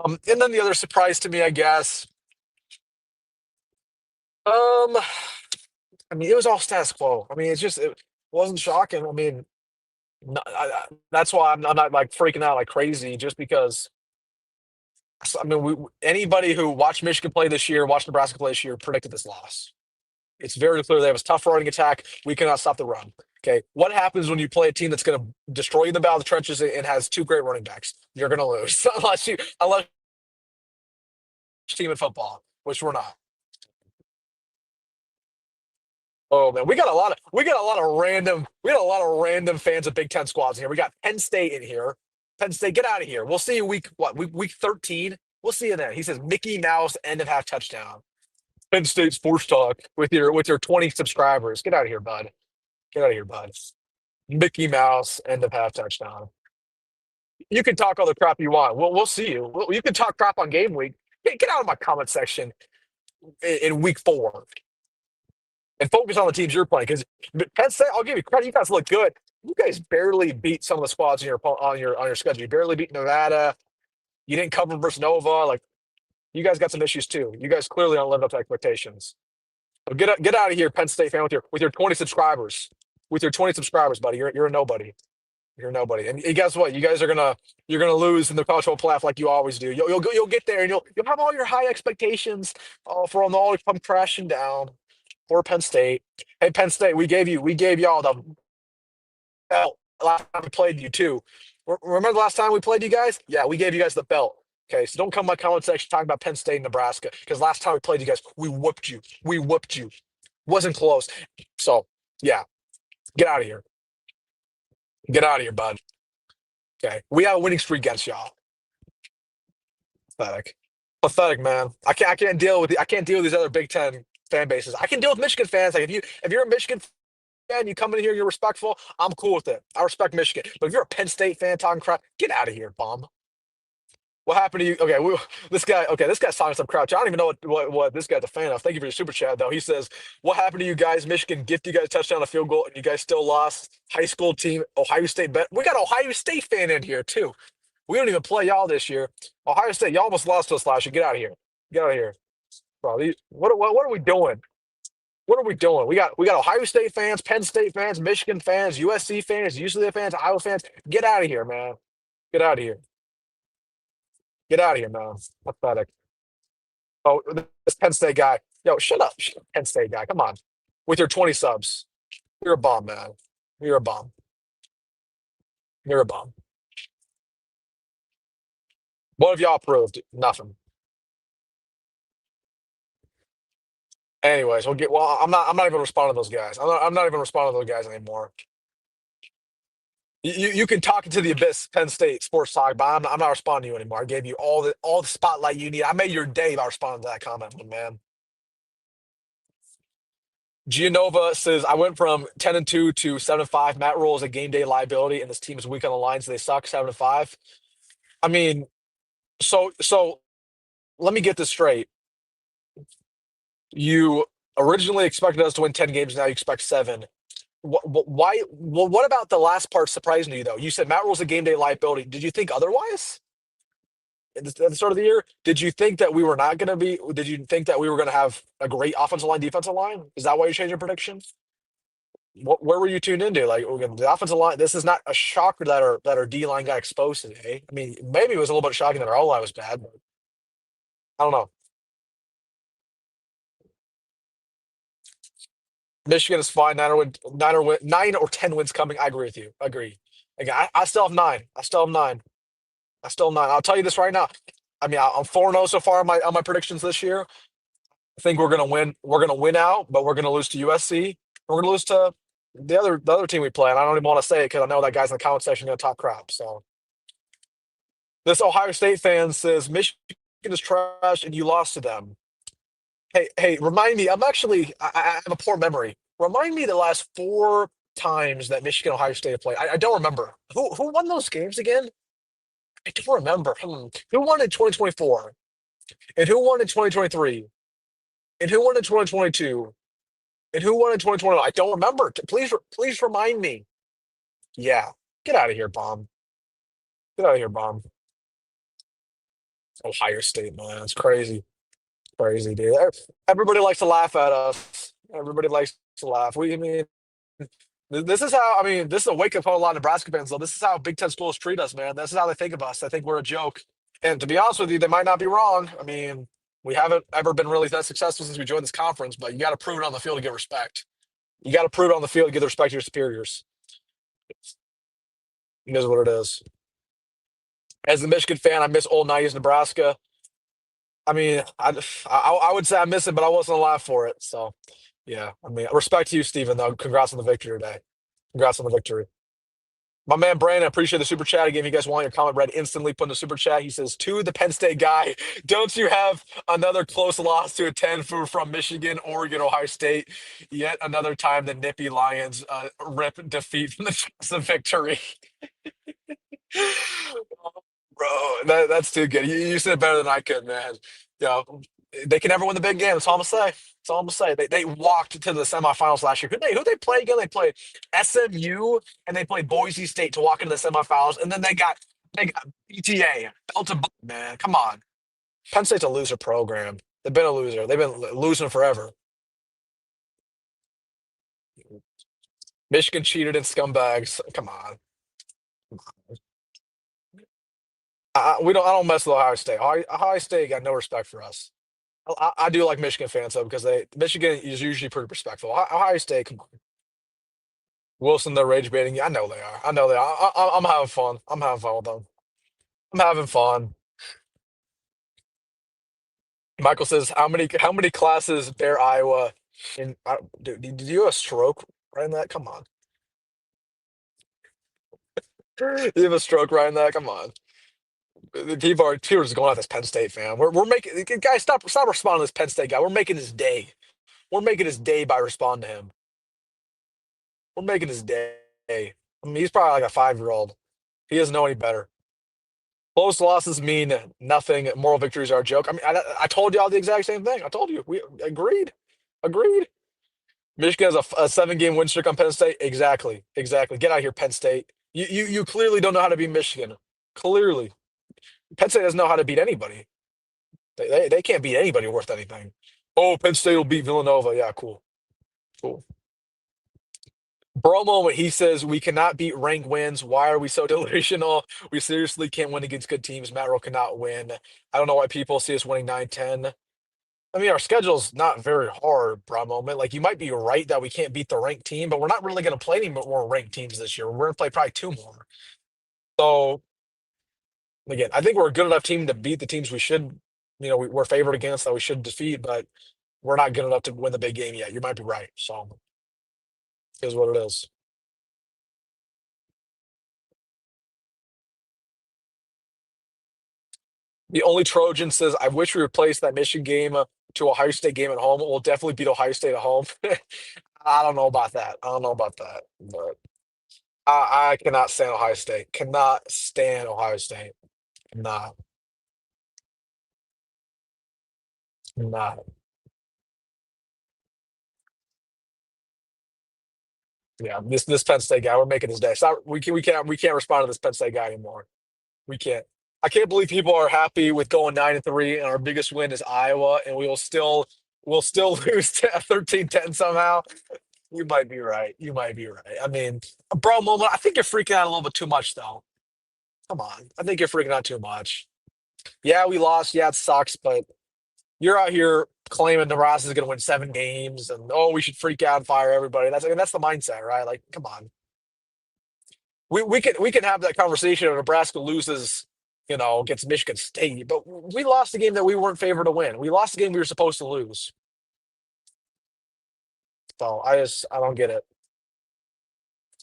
And then the other surprise to me, I guess, um, I mean, it was all status quo. I mean, it wasn't shocking. I mean, that's why I'm not like freaking out like crazy, just because. I mean, anybody who watched Michigan play this year, watched Nebraska play this year, predicted this loss. It's very clear they have a tough running attack. We cannot stop the run. Okay, what happens when you play a team that's going to destroy you in the battle of the trenches and has two great running backs? You're going to lose unless team in football, which we're not. Oh man, we got a lot of random fans of Big Ten squads in here. We got Penn State in here. Penn State, get out of here. We'll see you week 13. We'll see you then. He says Mickey Mouse end of half touchdown. Penn State Sports Talk with your 20 subscribers. Get out of here, bud. Get out of here, bud. Mickey Mouse end of half touchdown. You can talk all the crap you want. We'll see you. You can talk crap on game week. Get out of my comment section in week 4 and focus on the teams you're playing. Because Penn State, I'll give you credit. You guys look good. You guys barely beat some of the squads on your schedule. You barely beat Nevada. You didn't cover versus Nova. Like, you guys got some issues too. You guys clearly don't live up to expectations. So get out of here, Penn State fan, with your 20 subscribers. With your 20 subscribers, buddy. You're a nobody. You're a nobody. And guess what? You guys you're gonna lose in the college football playoff like you always do. You'll get there and you'll have all your high expectations for them all to come crashing down. Poor Penn State. Hey, Penn State, we gave y'all the belt last time we played you too. Remember the last time we played you guys? Yeah, we gave you guys the belt. Okay, so don't come to my comment section talking about Penn State and Nebraska, because last time we played you guys, we whooped you. We whooped you. Wasn't close. So yeah, get out of here. Get out of here, bud. Okay, we have a winning streak against y'all. Pathetic. Pathetic, man. I can't deal with these other Big Ten fan bases. I can deal with Michigan fans. Like if you're a Michigan fan, you come in here, you're respectful. I'm cool with it. I respect Michigan. But if you're a Penn State fan talking crap, get out of here, bum. What happened to you? Okay, this guy. Okay, this guy's talking some crap. I don't even know what this guy's a fan of. Thank you for your super chat, though. He says, "What happened to you guys? Michigan gift you guys a touchdown, a field goal, and you guys still lost. High school team, Ohio State bet. We got Ohio State fan in here too. We don't even play y'all this year. Ohio State, y'all almost lost to us last year. Get out of here. Get out of here, bro. What are we doing? What are we doing? We got Ohio State fans, Penn State fans, Michigan fans, USC fans, UCLA fans, Iowa fans. Get out of here, man. Get out of here. Get out of here, man. Pathetic. Oh, this Penn State guy. Yo, shut up. Shut up, Penn State guy. Come on. With your 20 subs. You're a bomb, man. You're a bomb. You're a bomb. What have y'all proved? Nothing. Anyways, well, I'm not even responding to those guys. I'm not even responding to those guys anymore. You can talk into the abyss, Penn State sports talk, but I'm not responding to you anymore. I gave you all the spotlight you need. I made your day by responding to that comment, man. Gianova says, I went from 10-2 to 7-5. Matt Rule is a game day liability, and this team is weak on the line, so they suck 7-5. I mean, so let me get this straight. You originally expected us to win 10 games, now you expect seven. Why? Well, what about the last part surprising to you, though? You said Matt Rule's a game day liability. Did you think otherwise at the start of the year? Did you think that we were not going to be? Did you think that we were going to have a great offensive line, defensive line? Is that why you changed your prediction? Where were you tuned into? Like the offensive line. This is not a shocker that our D line got exposed today. I mean, maybe it was a little bit shocking that our O line was bad, but I don't know. Michigan is fine. 9 or 10 wins coming. I agree with you. I agree. Again, I still have nine. I still have nine. I still have nine. I'll tell you this right now. I mean, I'm 4-0 so far on my predictions this year. I think we're gonna win. We're gonna win out, but we're gonna lose to USC. We're gonna lose to the other team we play, and I don't even want to say it because I know that guy's in the comment section gonna talk crap. So this Ohio State fan says Michigan is trash and you lost to them. Hey, remind me. I have a poor memory. Remind me the last four times that Michigan Ohio State have played. I don't remember. Who won those games again? I don't remember. Who won in 2024? And who won in 2023? And who won in 2022? And who won in 2021? I don't remember. Please remind me. Yeah. Get out of here, bomb. Get out of here, bomb. Ohio State, man. It's crazy. Crazy, dude. Everybody likes to laugh at us. Everybody likes to laugh. I mean, this is how, I mean, this is a wake up call to a lot of Nebraska fans, though. This is how Big Ten schools treat us, man. This is how they think of us. They think we're a joke. And to be honest with you, they might not be wrong. I mean, we haven't ever been really that successful since we joined this conference, but you got to prove it on the field to get respect. You got to prove it on the field to get the respect of your superiors. It is what it is. As a Michigan fan, I miss old 90s Nebraska. I mean, I would say I miss it, but I wasn't alive for it. So, yeah. I mean, respect to you, Steven, though. Congrats on the victory today. Congrats on the victory. My man Brandon, I appreciate the super chat. Again, if you guys want your comment read instantly, put in the super chat. He says, to the Penn State guy, don't you have another close loss to attend from Michigan, Oregon, Ohio State? Yet another time the Nippy Lions rip defeat from the jaws of victory. Bro, that's too good. You said it better than I could, man. You know, they can never win the big game. That's all I'm gonna say. That's all I'm gonna say. They walked to the semifinals last year. Who they play again? They played SMU and they played Boise State to walk into the semifinals, and then they got PTA. Bell to butt, man. Come on. Penn State's a loser program. They've been a loser. They've been losing forever. Michigan cheated and scumbags. Come on. We don't. I don't mess with Ohio State. Ohio State got no respect for us. I do like Michigan fans though because Michigan is usually pretty respectful. Ohio State, come on. Wilson, they're rage baiting. I know they are. I know they are. I'm having fun. I'm having fun with them. I'm having fun. Michael says, how many classes bear Iowa in? Did you have a stroke right in that? Come on. You have a stroke right in that? Come on. The people are just going at this Penn State fan. We're making guys stop responding to this Penn State guy. We're making his day. We're making his day by responding to him. We're making his day. I mean, he's probably like a 5-year-old. He doesn't know any better. Close losses mean nothing. Moral victories are a joke. I mean, I told you all the exact same thing. I told you. We agreed. Agreed. Michigan has a 7-game win streak on Penn State. Exactly. Exactly. Get out of here, Penn State. You clearly don't know how to beat Michigan. Clearly. Penn State doesn't know how to beat anybody. They can't beat anybody worth anything. Oh, Penn State will beat Villanova. Yeah, cool. Cool. Bro moment, he says, we cannot beat rank wins. Why are we so delusional? We seriously can't win against good teams. Matt Rowe cannot win. I don't know why people see us winning 9-10. I mean, our schedule's not very hard, bro moment. Like, you might be right that we can't beat the ranked team, but we're not really going to play any more ranked teams this year. We're going to play probably 2 more. So, again, I think we're a good enough team to beat the teams we should, we're favored against that we should defeat, but we're not good enough to win the big game yet. You might be right. So, is what it is. The only Trojan says, I wish we replaced that Michigan game to Ohio State game at home. We'll definitely beat Ohio State at home. I don't know about that. I don't know about that. But I cannot stand Ohio State. Cannot stand Ohio State. Not. Not. Yeah, this Penn State guy, we're making his day. So we can't respond to this Penn State guy anymore. We can't. I can't believe people are happy with going 9-3, and our biggest win is Iowa, and we'll still lose to 13-10 somehow. You might be right. You might be right. I mean, bro, moment. I think you're freaking out a little bit too much, though. Come on. I think you're freaking out too much. Yeah, we lost. Yeah, it sucks, but you're out here claiming Nebraska's going to win 7 games, and oh, we should freak out and fire everybody. That's the mindset, right? Like, come on. We can have that conversation if Nebraska loses, against Michigan State, but we lost the game that we weren't favored to win. We lost the game we were supposed to lose. So I don't get it.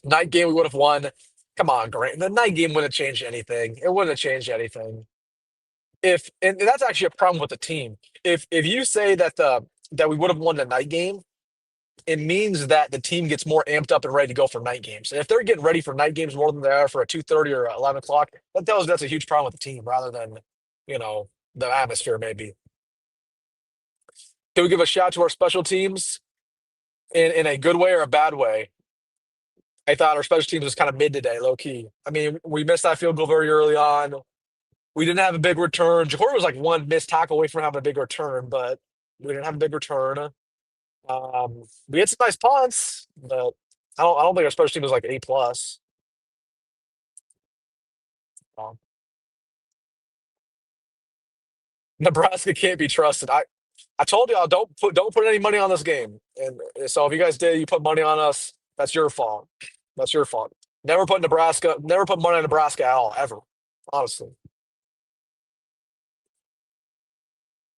Night game we would have won. Come on, Grant. The night game wouldn't have changed anything. It wouldn't have changed anything. If and that's actually a problem with the team. If you say that we would have won the night game, it means that the team gets more amped up and ready to go for night games. And if they're getting ready for night games more than they are for a 2:30 or 11 o'clock, that tells us that's a huge problem with the team rather than, the atmosphere maybe. Can we give a shout to our special teams in a good way or a bad way? I thought our special teams was kind of mid today, low key. I mean, we missed that field goal very early on. We didn't have a big return. Jacory was like one missed tackle away from having a big return, but we didn't have a big return. We had some nice punts, but I don't think our special team was like A+. Um, Nebraska can't be trusted. I told y'all don't put any money on this game. And so if you guys did, you put money on us, that's your fault. That's your fault. Never put money on Nebraska at all, ever. Honestly.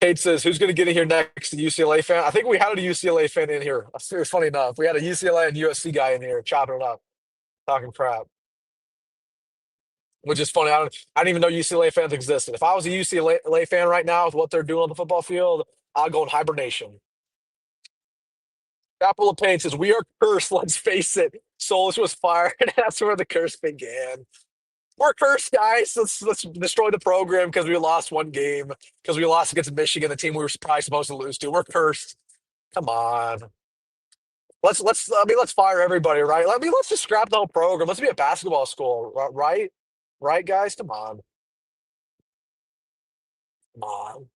Kate says, who's going to get in here next? The UCLA fan? I think we had a UCLA fan in here. It's funny enough. We had a UCLA and USC guy in here chopping it up, talking crap, which is funny. I didn't even know UCLA fans existed. If I was a UCLA fan right now with what they're doing on the football field, I'll go in hibernation. Apple of Pain says, we are cursed. Let's face it. Solis was fired. That's where the curse began. We're cursed, guys. Let's destroy the program because we lost 1 game, because we lost against Michigan, the team we were probably supposed to lose to. We're cursed. Come on. Let's fire everybody, right? Let's just scrap the whole program. Let's be a basketball school, right? Right, guys? Come on. Come on.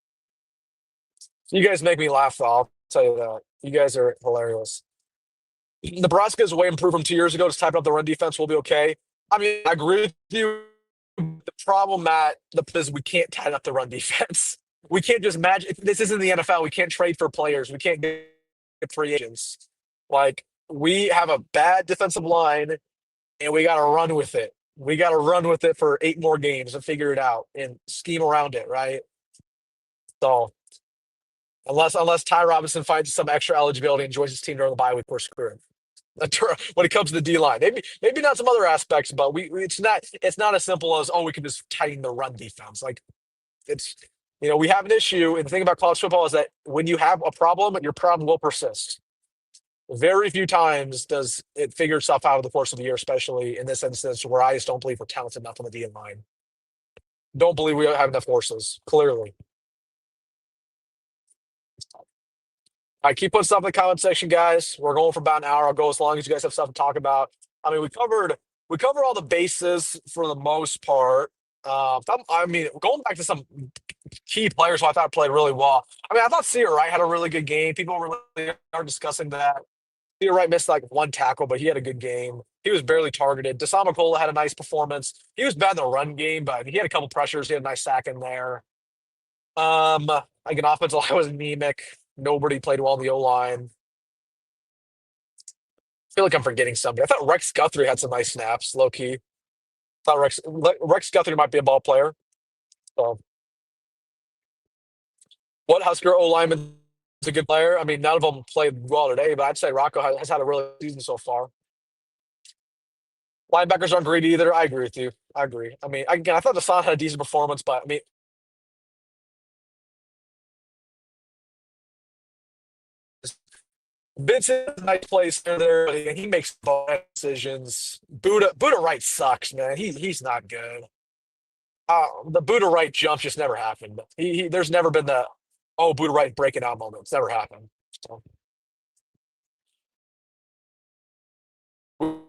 You guys make me laugh, though. I'll tell you that. You guys are hilarious. Nebraska is way improved from 2 years ago. Just typing up the run defense will be okay. I mean, I agree with you. The problem, Matt, is we can't tighten up the run defense. We can't just match. This isn't the NFL. We can't trade for players. We can't get free agents. Like, we have a bad defensive line, and we got to run with it. We got to run with it for 8 more games and figure it out and scheme around it, right? So, unless Ty Robinson finds some extra eligibility and joins his team during the bye week, we're screwed. when it comes to the D line. Maybe not some other aspects, but it's not as simple as we can just tighten the run defense. Like it's we have an issue, and the thing about college football is that when you have a problem, your problem will persist. Very few times does it figure itself out over the course of the year, especially in this instance where I just don't believe we're talented enough on the D line. Don't believe we have enough horses, clearly. I keep putting stuff in the comment section, guys. We're going for about an hour. I'll go as long as you guys have stuff to talk about. I mean, we covered all the bases for the most part. Going back to some key players who I thought played really well. I mean, I thought Sear Wright had a really good game. People really are discussing that. Sear Wright missed like one tackle, but he had a good game. He was barely targeted. Desamacola had a nice performance. He was bad in the run game, but he had a couple pressures. He had a nice sack in there. Like an offensive line was anemic. Nobody played well in the O line. I feel like I'm forgetting somebody. I thought Rex Guthrie had some nice snaps, low key. Thought Rex Guthrie might be a ball player. So, what Husker O lineman is a good player? I mean, none of them played well today, but I'd say Rocco has had a really good season so far. Linebackers aren't great either. I agree with you. I agree. I mean, again, I thought Deshaun had a decent performance, but I mean, Vincent is a nice place there, but he makes bad decisions. Buddha Wright sucks, man. He's not good. The Buddha Wright jump just never happened. There's never been the Buddha Wright breaking out moment. It's never happened. So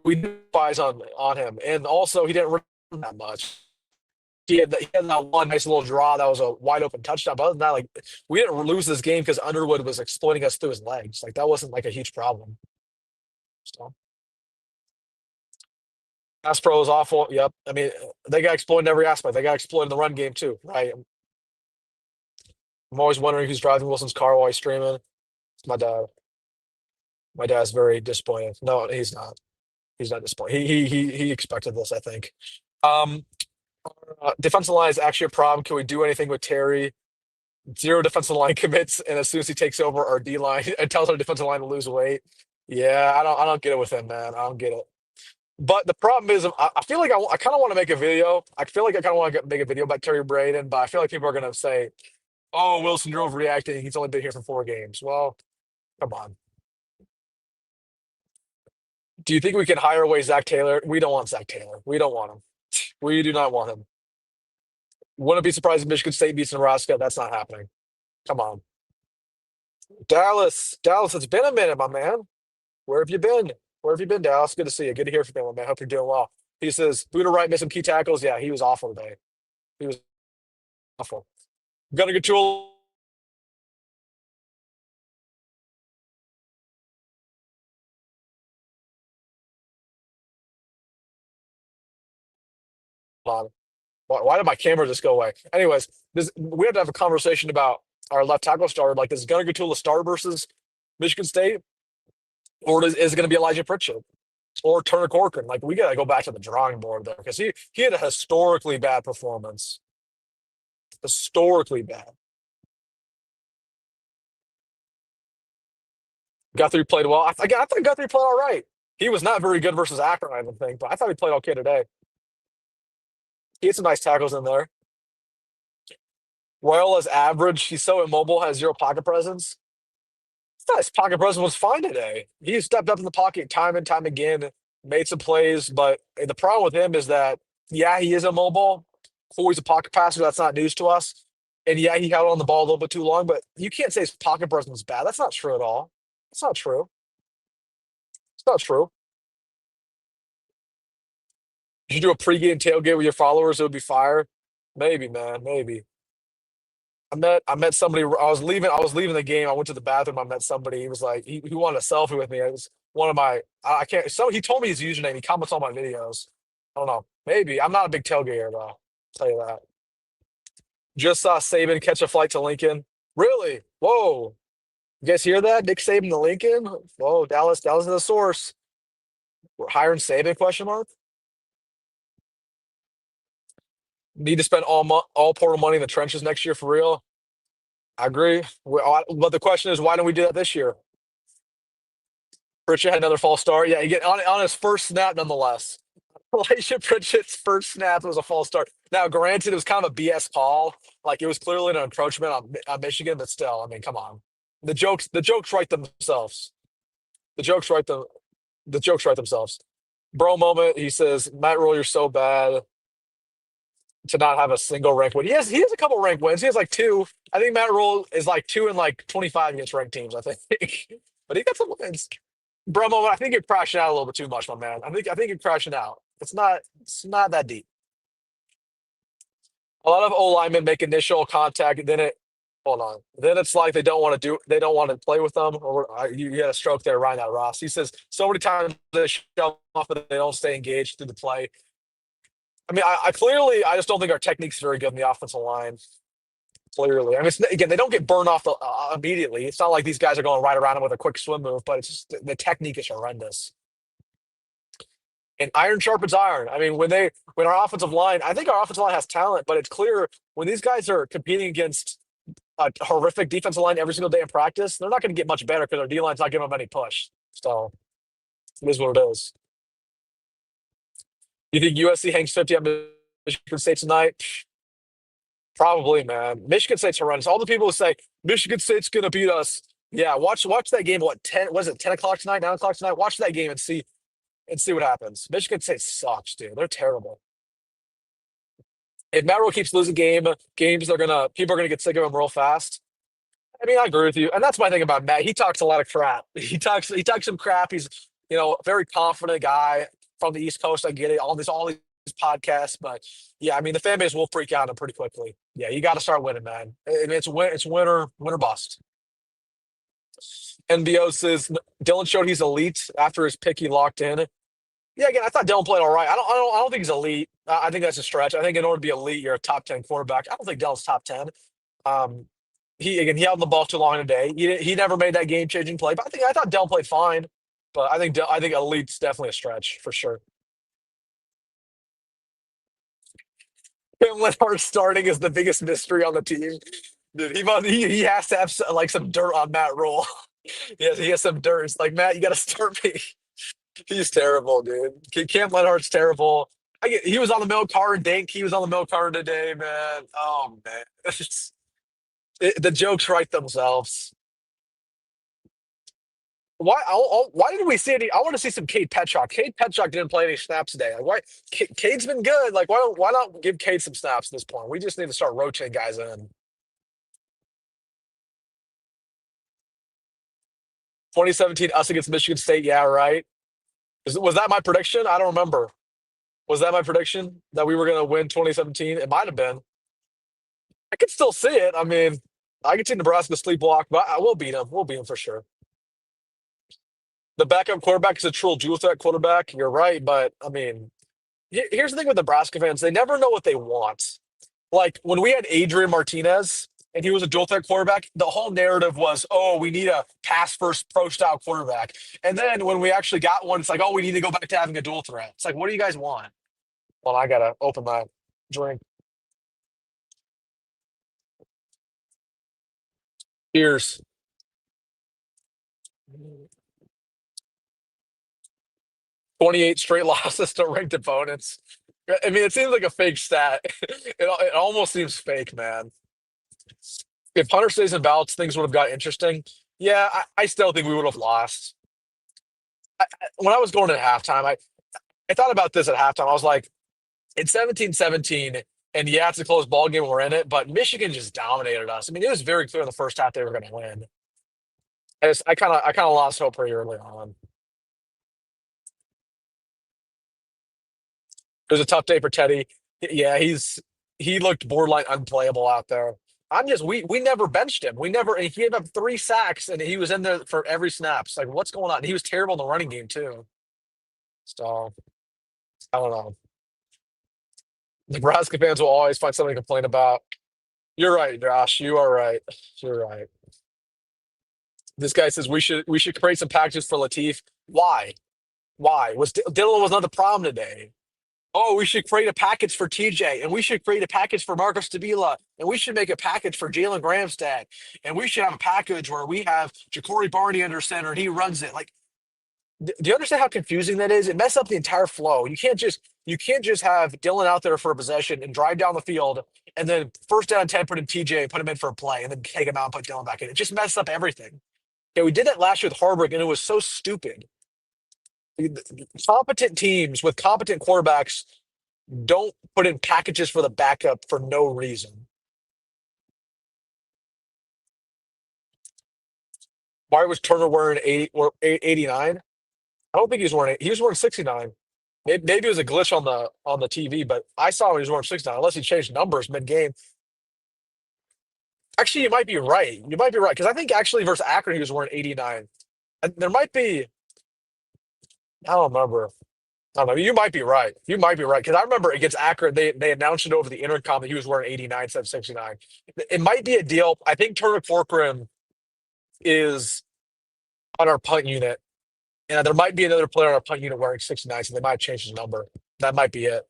we do eyes on him, and also he didn't run that much. He had that one nice little draw that was a wide open touchdown. But other than that, like we didn't lose this game because Underwood was exploiting us through his legs. Like that wasn't like a huge problem. So pass pro is awful. Yep. I mean, they got exploited in every aspect. They got exploited in the run game too, right? I'm always wondering who's driving Wilson's car while he's streaming. It's my dad. My dad's very disappointed. No, he's not. He's not disappointed. He expected this, I think. Um, Defensive line is actually a problem. Can we do anything with Terry? Zero defensive line commits, and as soon as he takes over our D line, it tells our defensive line to lose weight. Yeah, I don't get it with him, man. I don't get it. But the problem is, I feel like I kind of want to make a video. I feel like I kind of want to make a video about Terry Braden, but I feel like people are going to say, "Oh, Wilson, you're overreacting. He's only been here for 4 games." Well, come on. Do you think we can hire away Zach Taylor? We don't want Zach Taylor. We don't want him. We do not want him. Wouldn't be surprised if Michigan State beats Nebraska. That's not happening. Come on. Dallas, it's been a minute, my man. Where have you been? Where have you been, Dallas? Good to see you. Good to hear from you, my man. Hope you're doing well. He says, Buddha Wright missed some key tackles. Yeah, he was awful today. He was awful. Gonna get you on. Why did my camera just go away? Anyways, we have to have a conversation about our left tackle starter. Like, is Gunnar Gatula start versus Michigan State? Or is it going to be Elijah Pritchett or Turner Corcoran? Like, we got to go back to the drawing board there because he had a historically bad performance. Historically bad. Guthrie played well. I thought Guthrie played all right. He was not very good versus Akron, I don't think, but I thought he played okay today. He had some nice tackles in there. Raiola's average. He's so immobile, has zero pocket presence. His pocket presence was fine today. He stepped up in the pocket time and time again, made some plays, but the problem with him is that, yeah, he is immobile. Always a pocket passer. That's not news to us. And yeah, he held on the ball a little bit too long, but you can't say his pocket presence is bad. That's not true at all. It's not true. It's not true. You should do a pregame tailgate with your followers. It would be fire. Maybe, man. Maybe. I met somebody. I was leaving the game. I went to the bathroom. I met somebody. He was like, he wanted a selfie with me. It was one of my. I can't. So he told me his username. He comments on my videos. I don't know. Maybe I'm not a big tailgater though. I'll tell you that. Just saw Saban catch a flight to Lincoln. Really? Whoa! You guys hear that? Nick Saban to Lincoln. Whoa! Dallas is the source. We're hiring Saban? Question mark. Need to spend all portal money in the trenches next year for real. I agree. But the question is, why don't we do that this year? Pritchett had another false start. Yeah, he get on his first snap nonetheless. Elijah Pritchett's first snap was a false start. Now, granted, it was kind of a BS call. Like it was clearly an encroachment on Michigan, but still, I mean, come on. The jokes write themselves. The jokes write them. The jokes write themselves. Bro moment. He says, Matt Rule, you're so bad to not have a single rank win. He has a couple rank wins. He has like two. I think Matt Rule is like 2 and like 25 against ranked teams, I think. But he got some wins. Bro moment, I think you're crashing out a little bit too much, my man. I think you're crashing out. It's not that deep. A lot of O linemen make initial contact, then it hold on. Then it's like they don't want to play with them. Or you get a stroke there, Ryan out Ross. He says so many times they shove off, but they don't stay engaged through the play. I mean, I clearly I just don't think our technique's very good in the offensive line. Clearly, I mean, again, they don't get burned off immediately. It's not like these guys are going right around them with a quick swim move, but it's just the technique is horrendous. And iron sharpens iron. I mean, when our offensive line, I think our offensive line has talent, but it's clear when these guys are competing against a horrific defensive line every single day in practice, they're not going to get much better because our D line's not giving them any push. So it is what it is. You think USC hangs 50 at Michigan State tonight? Probably, man. Michigan State's horrendous. All the people who say Michigan State's going to beat us. Yeah, watch that game. What 10? Was it 10 o'clock tonight? 9 o'clock tonight? Watch that game and see what happens. Michigan State sucks, dude. They're terrible. If Matt Rule keeps losing games, people are gonna get sick of him real fast. I mean, I agree with you, and that's my thing about Matt. He talks a lot of crap. He talks some crap. He's a very confident guy from the East Coast. I get it. All these podcasts, but yeah, I mean, the fan base will freak out on him pretty quickly. Yeah, you got to start winning, man. And it's winner bust. NBO says Dylan showed he's elite after his pick. He locked in. Yeah, again, I thought Dylan played all right. I don't think he's elite. I think that's a stretch. I think in order to be elite, you're a top 10 quarterback. I don't think Dylan's top 10. Um, he held the ball too long today. He never made that game changing play. But I thought Dylan played fine. But I think elite's definitely a stretch for sure. Him Leonard starting is the biggest mystery on the team. Dude, he has to have like some dirt on Matt Rule. Yes, he has some dirt. It's like Matt, you got to start me. He's terrible, dude. Cam Lenhart's terrible. He was on the milk card. Dane he was on the milk card today, man. Oh man, the jokes write themselves. Why didn't we see any? I want to see some Cade Petchock. Cade Petchock didn't play any snaps today. Like why? Cade's been good. Like why not give Cade some snaps at this point? We just need to start rotating guys in. 2017 us against Michigan State. Yeah, right. Was that my prediction? I don't remember. Was that my prediction that we were going to win 2017? It might have been. I could still see it. I mean, I could see Nebraska sleepwalk, but I will beat them. We'll beat them for sure. The backup quarterback is a true dual threat quarterback. You're right, but I mean, here's the thing with Nebraska fans: they never know what they want. Like when we had Adrian Martinez and he was a dual threat quarterback, the whole narrative was, "Oh, we need a pass first pro style quarterback." And then when we actually got one, it's like, "Oh, we need to go back to having a dual threat." It's like, what do you guys want? Well, I gotta open my drink. Cheers. 28 straight losses to ranked opponents. I mean, it seems like a fake stat. It almost seems fake, man. If Hunter stays in balance, things would have got interesting. Yeah, I still think we would have lost. When I was going at halftime, I thought about this at halftime. I was like, it's 17-17, and yeah, it's a close ball game. We're in it, but Michigan just dominated us. I mean, it was very clear in the first half they were going to win. I kind of lost hope pretty early on. It was a tough day for Teddy. Yeah, he looked borderline unplayable out there. We never benched him. We never and he gave up 3 sacks and he was in there for every snap. It's like what's going on? He was terrible in the running game too. So I don't know. Nebraska fans will always find something to complain about. You're right, Josh. You are right. You're right. This guy says we should create some packages for Lateef. Why? Why? Dylan was not the problem today. Oh, we should create a package for TJ, and we should create a package for Marcus Davila, and we should make a package for Jalen Gramstad, and we should have a package where we have Jacory Barney under center and he runs it. Like Do you understand how confusing that is? It messes up the entire flow. You can't just have Dylan out there for a possession and drive down the field and then first down 10, put in TJ, put him in for a play, and then take him out and put Dylan back in. It just messes up everything. Yeah, we did that last year with Haarberg, and it was so stupid. Competent teams with competent quarterbacks don't put in packages for the backup for no reason. Why was Turner wearing 80 or 89? I don't think he was wearing he was wearing 69. Maybe it was a glitch on the TV, but I saw him he was wearing 69, unless he changed numbers mid-game. Actually, you might be right. You might be right. Because I think actually versus Akron, he was wearing 89. And there might be, I don't remember. I don't know. You might be right. You might be right. Because I remember against Akron, they announced it over the intercom that he was wearing 89 instead of 69. It might be a deal. I think Turner Corcoran is on our punt unit. And there might be another player on our punt unit wearing 69, so they might change his number. That might be it.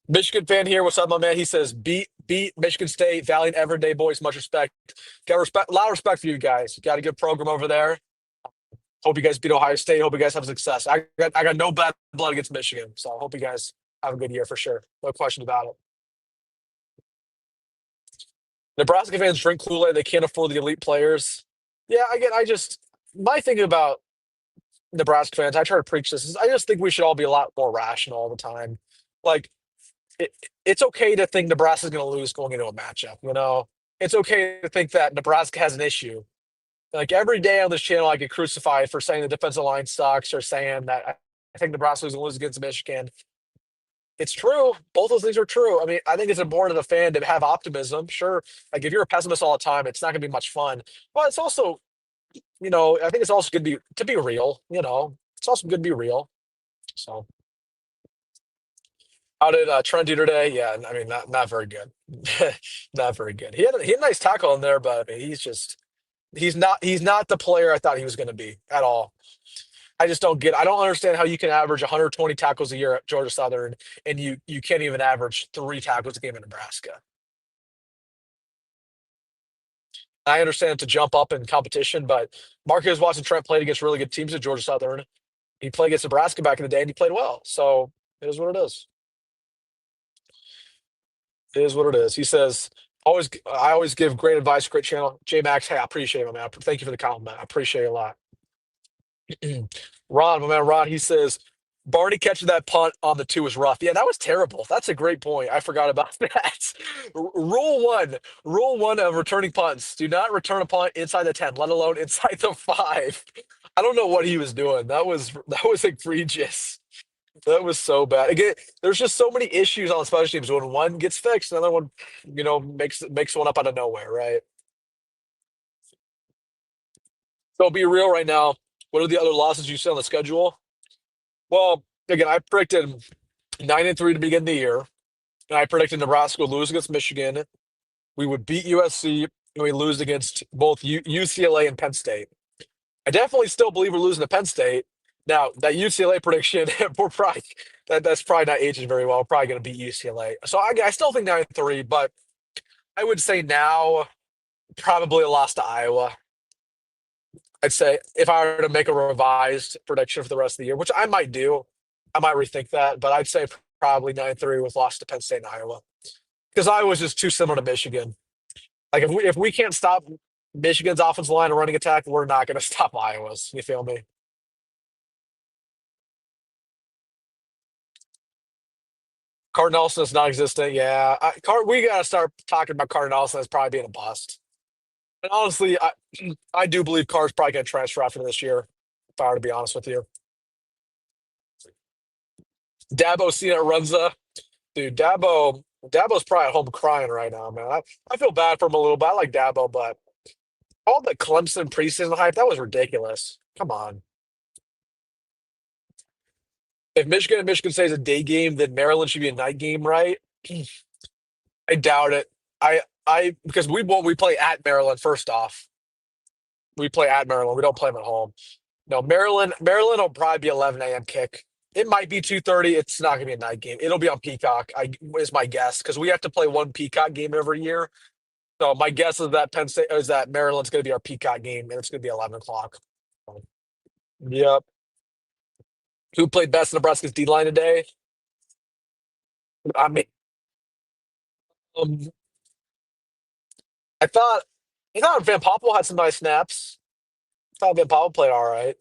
Michigan fan here. What's up, my man? He says, beat Michigan State, valiant everyday boys. Much respect. Got respect, a lot of respect for you guys. Got a good program over there. Hope you guys beat Ohio State. Hope you guys have success. I got no bad blood against Michigan, so I hope you guys have a good year for sure. No question about it. Nebraska fans drink Kool-Aid. They can't afford the elite players. Yeah, again, my thing about Nebraska fans, I try to preach this, is I just think we should all be a lot more rational all the time. Like, it's okay to think Nebraska's going to lose going into a matchup, you know? It's okay to think that Nebraska has an issue. Like, every day on this channel, I get crucified for saying the defensive line sucks or saying that I think Nebraska's going to lose against Michigan. It's true. Both those things are true. I mean, I think it's important as a fan to have optimism. Sure, like if you're a pessimist all the time, it's not going to be much fun. But it's also, I think it's also good to be real. It's also good to be real. So, how did Trent do today? Yeah, I mean, not very good. Not very good. He had a nice tackle in there, but I mean, he's not the player I thought he was going to be at all. I don't understand how you can average 120 tackles a year at Georgia Southern and you can't even average 3 tackles a game in Nebraska. I understand to jump up in competition, but Marcus Watson Trent played against really good teams at Georgia Southern. He played against Nebraska back in the day and he played well. So it is what it is. It is what it is. He says, I always give great advice, great channel. J Max, hey, I appreciate it, man. Thank you for the compliment. I appreciate it a lot. Ron, my man Ron, he says Barney catching that punt on the 2 was rough. Yeah, that was terrible. That's a great point. I forgot about that. Rule one of returning punts: do not return a punt inside the 10, let alone inside the 5. I don't know what he was doing. That was egregious. That was so bad. Again, there's just so many issues on the special teams. When one gets fixed, another one, makes one up out of nowhere, right? So be real right now. What are the other losses you see on the schedule? Well, again, I predicted 9-3 to begin the year, and I predicted Nebraska would lose against Michigan. We would beat USC, and we lose against both UCLA and Penn State. I definitely still believe we're losing to Penn State. Now, that UCLA prediction, that's probably not aging very well. We're probably going to beat UCLA. So I still think 9-3, but I would say now probably a loss to Iowa. I'd say if I were to make a revised prediction for the rest of the year, which I might do, I might rethink that, but I'd say probably 9-3 with loss to Penn State and Iowa. Because Iowa's just too similar to Michigan. Like if we can't stop Michigan's offensive line and running attack, we're not going to stop Iowa's. You feel me? Card Nelson is non-existent. Yeah, we got to start talking about Card Nelson as probably being a bust. And honestly, I do believe Carr's probably going to transfer after this year. If I were to be honest with you, Dabo seeing it runs dude. Dabo's probably at home crying right now, man. I feel bad for him a little bit. I like Dabo, but all the Clemson preseason hype, that was ridiculous. Come on. If Michigan and Michigan State is a day game, then Maryland should be a night game, right? I doubt it. I because we play at Maryland first off. We play at Maryland. We don't play them at home. No, Maryland will probably be 11 a.m. kick. It might be 2:30. It's not gonna be a night game. It'll be on Peacock. Is my guess because we have to play one Peacock game every year. So my guess is that Penn State is that Maryland's gonna be our Peacock game and it's gonna be 11 o'clock. Yep. Who played best in Nebraska's D line today? I mean, um, I thought Van Poppel had some nice snaps. I thought Van Poppel played all right.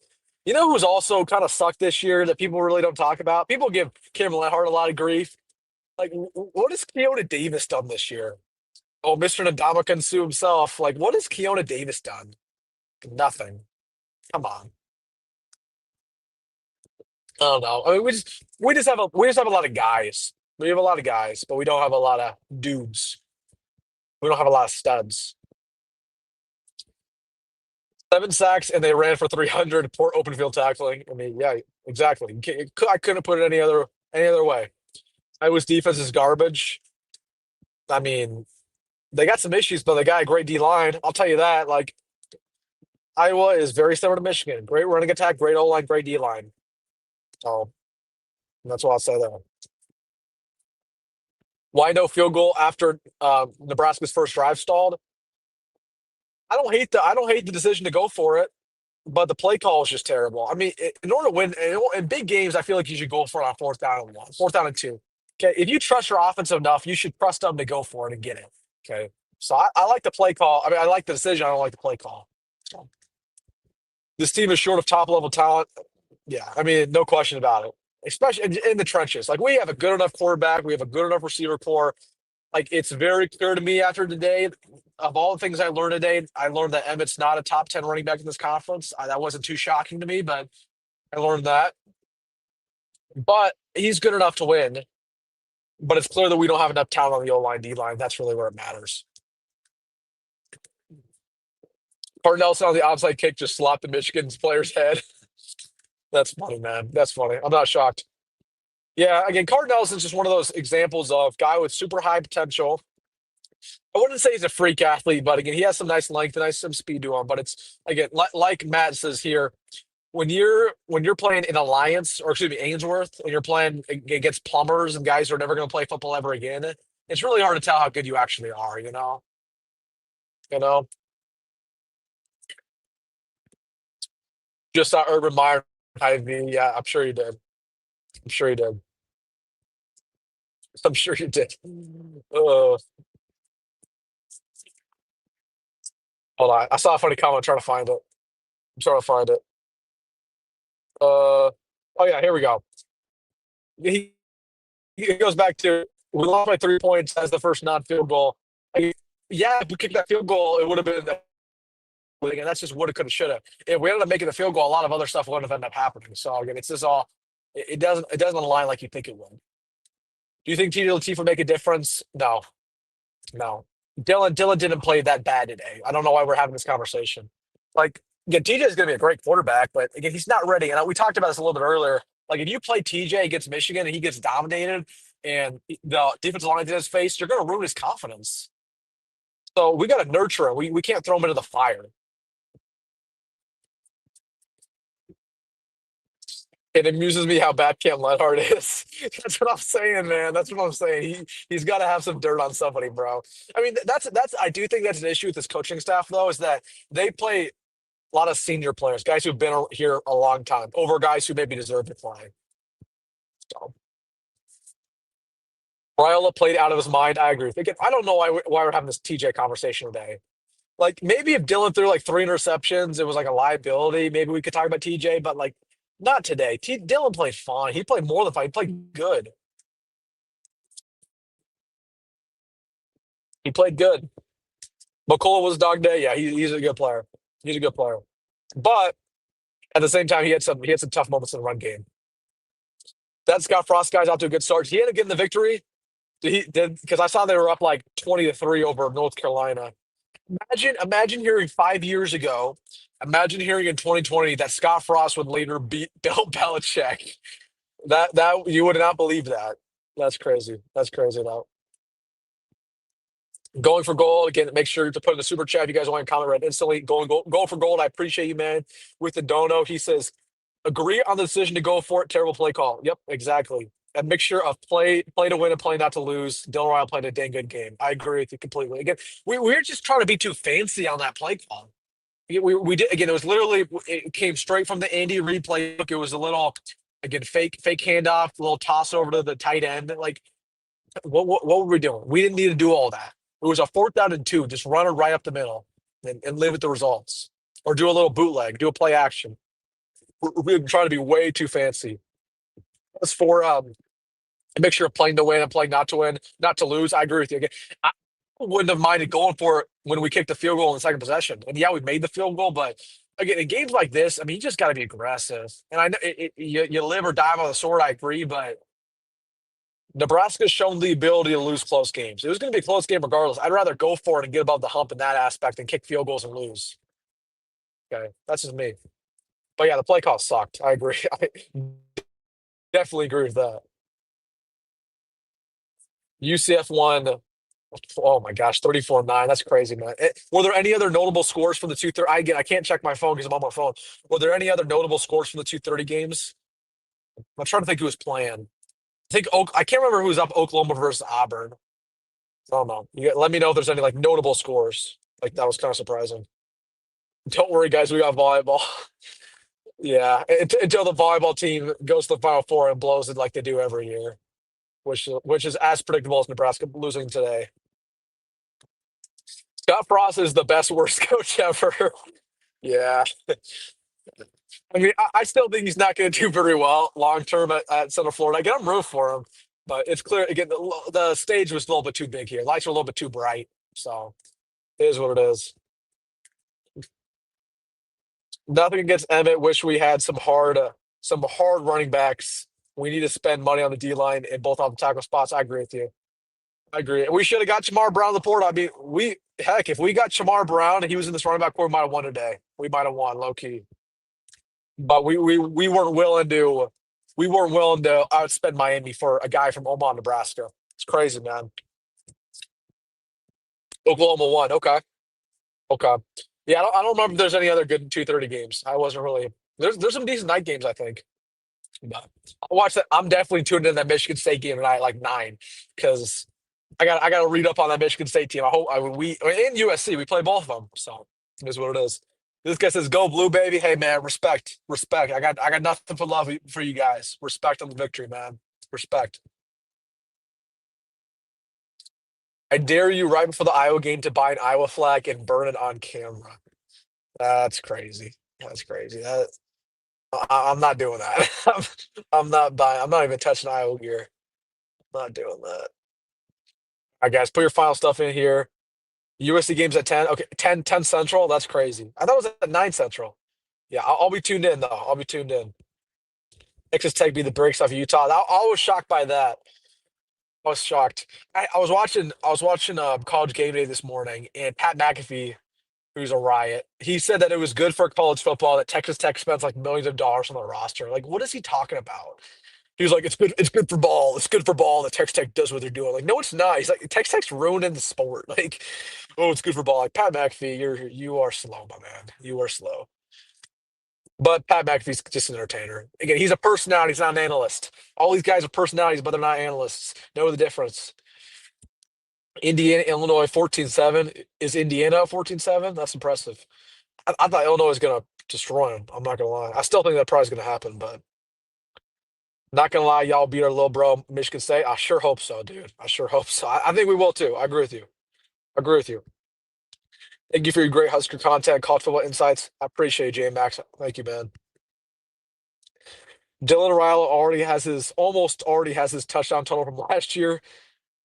You know who's also kind of sucked this year that people really don't talk about? People give Kim Lenhart a lot of grief. Like, what has Keona Davis done this year? Oh, Mr. Ndamukong Suh himself. Like, what has Keona Davis done? Nothing. Come on. I don't know. I mean, we just have a lot of guys. We have a lot of guys, but we don't have a lot of dudes. We don't have a lot of studs. 7 sacks and they ran for 300. Poor open field tackling. I mean, yeah, exactly. I couldn't put it any other way. Iowa's defense is garbage. I mean, they got some issues, but they got a great D line. I'll tell you that. Like Iowa is very similar to Michigan. Great running attack, great O line, great D line. So that's what I'll say there. Why no field goal after Nebraska's first drive stalled? I don't hate the decision to go for it, but the play call is just terrible. I mean, in order to win in big games, I feel like you should go for it on fourth down and one, fourth down and two. Okay, if you trust your offense enough, you should trust them to go for it and get it. Okay, so I like the play call. I mean, I like the decision. I don't like the play call. So, this team is short of top level talent. Yeah, I mean, no question about it. Especially in the trenches. Like we have a good enough quarterback, we have a good enough receiver core. Like it's very clear to me after today, of all the things I learned today, I learned that Emmett's not a top 10 running back in this conference. That wasn't too shocking to me, but I learned that. But he's good enough to win. But it's clear that we don't have enough talent on the O line, D line. That's really where it matters. Carter Nelson on the outside kick just slapped the Michigan's player's head. That's funny, man. That's funny. I'm not shocked. Yeah, again, Carter Nelson's just one of those examples of guy with super high potential. I wouldn't say he's a freak athlete, but again, he has some nice length and nice some speed to him. But it's again, like Matt says here, when you're playing in Alliance or excuse me, Ainsworth, and you're playing against plumbers and guys who are never going to play football ever again, it's really hard to tell how good you actually are. You know. Just saw Urban Meyer, Ivy. Yeah, I'm sure you did. I'm sure you did. I'm sure you did. Uh, hold on, I saw a funny comment. I'm trying to find it. I'm trying to find it. Oh yeah, here we go. He it goes back to we lost by 3 points as the first non-field goal. I, yeah, if we kicked that field goal, it would have been. And that's just woulda, coulda, shoulda. If we ended up making the field goal, a lot of other stuff wouldn't have ended up happening. So again, it's just all. It doesn't align like you think it would. Do you think TJ Lateef would make a difference? No, no. Dylan didn't play that bad today. I don't know why we're having this conversation. Like again, TJ is going to be a great quarterback, but again, he's not ready. And we talked about this a little bit earlier. Like if you play TJ against Michigan and he gets dominated, and the defensive line's in his face, you're going to ruin his confidence. So we got to nurture him. We can't throw him into the fire. It amuses me how bad Cam Lenhart is. That's what I'm saying, man. That's what I'm saying. He's got to have some dirt on somebody, bro. I mean, that's I do think that's an issue with this coaching staff, though, is that they play a lot of senior players, guys who've been here a long time, over guys who maybe deserve to play. So Raiola played out of his mind. I agree. Again, I don't know why we're having this TJ conversation today. Like maybe if Dylan threw like 3 interceptions, it was like a liability. Maybe we could talk about TJ, but like not today. Dylan played fine. He played more than fine. He played good. He played good. McCullough was dog day. Yeah, he's a good player. He's a good player. But at the same time, he had some tough moments in the run game. That Scott Frost guy's out to a good start. He ended up getting the victory. Did because I saw they were up like 20-3 over North Carolina. Imagine hearing 5 years ago. Imagine hearing in 2020 that Scott Frost would later beat Bill Belichick. That you would not believe that. That's crazy. That's crazy. Though. Going for gold again. Make sure to put in the super chat if you guys want to comment right instantly. Go for gold. I appreciate you, man. With the dono, he says, agree on the decision to go for it. Terrible play call. Yep, exactly. A mixture of play to win and play not to lose. Dylan Ryle played a dang good game. I agree with you completely. Again, we're just trying to be too fancy on that play call. we did again. It was literally it came straight from the Andy Reid playbook. It was a little again fake handoff, a little toss over to the tight end. Like what were we doing? We didn't need to do all that. It was a 4th down and 2. Just run it right up the middle and live with the results, or do a little bootleg, do a play action. We're trying to be way too fancy. As for a mixture of playing to win and playing not to win, not to lose. I agree with you. Again, I wouldn't have minded going for it when we kicked the field goal in the second possession. And yeah, we made the field goal, but again, in games like this, I mean, you just got to be aggressive. And I know you live or die by the sword. I agree, but Nebraska's shown the ability to lose close games. It was going to be a close game regardless. I'd rather go for it and get above the hump in that aspect than kick field goals and lose. Okay, that's just me. But yeah, the play call sucked. I agree. I definitely agree with that. UCF won. Oh my gosh, 34-9. That's crazy, man. Were there any other notable scores from the 230? I can't check my phone because I'm on my phone. Were there any other notable scores from the 230 games? I'm trying to think who was playing. I think I can't remember who was up Oklahoma versus Auburn. I don't know. Let me know if there's any like notable scores. Like that was kind of surprising. Don't worry, guys. We got volleyball. Yeah, until the volleyball team goes to the Final Four and blows it like they do every year, which is as predictable as Nebraska losing today. Scott Frost is the best worst coach ever. Yeah. I mean, I still think he's not going to do very well long term at Central Florida. Again, I'm rooting for him, but it's clear again the stage was a little bit too big here. Lights were a little bit too bright, so it is what it is. Nothing against Emmett. Wish we had some hard running backs. We need to spend money on the D line and both on the tackle spots. I agree with you. I agree. And we should have got Shamar Brown on the board. I mean, if we got Shamar Brown and he was in this running back core, we might have won today. We might have won low key. But we weren't willing to outspend Miami for a guy from Omaha, Nebraska. It's crazy, man. Oklahoma won. Okay. Okay. Yeah, I don't remember if there's any other good 230 games. I wasn't really there's some decent night games, I think. But I'll watch that. I'm definitely tuned in that Michigan State game tonight, like 9, because I got to read up on that Michigan State team. In USC we play both of them, so it is what it is. This guy says, "Go blue, baby." Hey man, respect, respect. I got nothing for love for you guys. Respect on the victory, man. Respect. I dare you right before the Iowa game to buy an Iowa flag and burn it on camera. That's crazy. That's crazy. I'm not doing that. I'm not buying. I'm not even touching Iowa gear. Not doing that. All right, guys, put your final stuff in here. USC games at 10. Okay, 10 Central. That's crazy. I thought it was at 9 Central. Yeah, I'll be tuned in, though. I'll be tuned in. Texas Tech beat the brakes off of Utah. I was shocked by that. I was shocked. I was watching College Game Day this morning, and Pat McAfee, who's a riot, he said that it was good for college football that Texas Tech spends like millions of dollars on the roster. Like, what is he talking about? He was like, it's good. It's good for ball. It's good for ball that Texas Tech does what they're doing. Like, no, it's not. He's like, Texas Tech's ruining the sport. Like, oh, it's good for ball. Like Pat McAfee, you are slow, my man. You are slow. But Pat McAfee's just an entertainer. Again, he's a personality. He's not an analyst. All these guys are personalities, but they're not analysts. Know the difference. Indiana, Illinois, 14-7. Is Indiana 14-7? That's impressive. I thought Illinois was going to destroy them. I'm not going to lie. I still think that probably is going to happen, but not going to lie, y'all beat our little bro, Michigan State. I sure hope so, dude. I sure hope so. I think we will too. I agree with you. I agree with you. Thank you for your great Husker content, college football insights. I appreciate you, J Max. Thank you, man. Dylan Raiola almost already has his touchdown total from last year.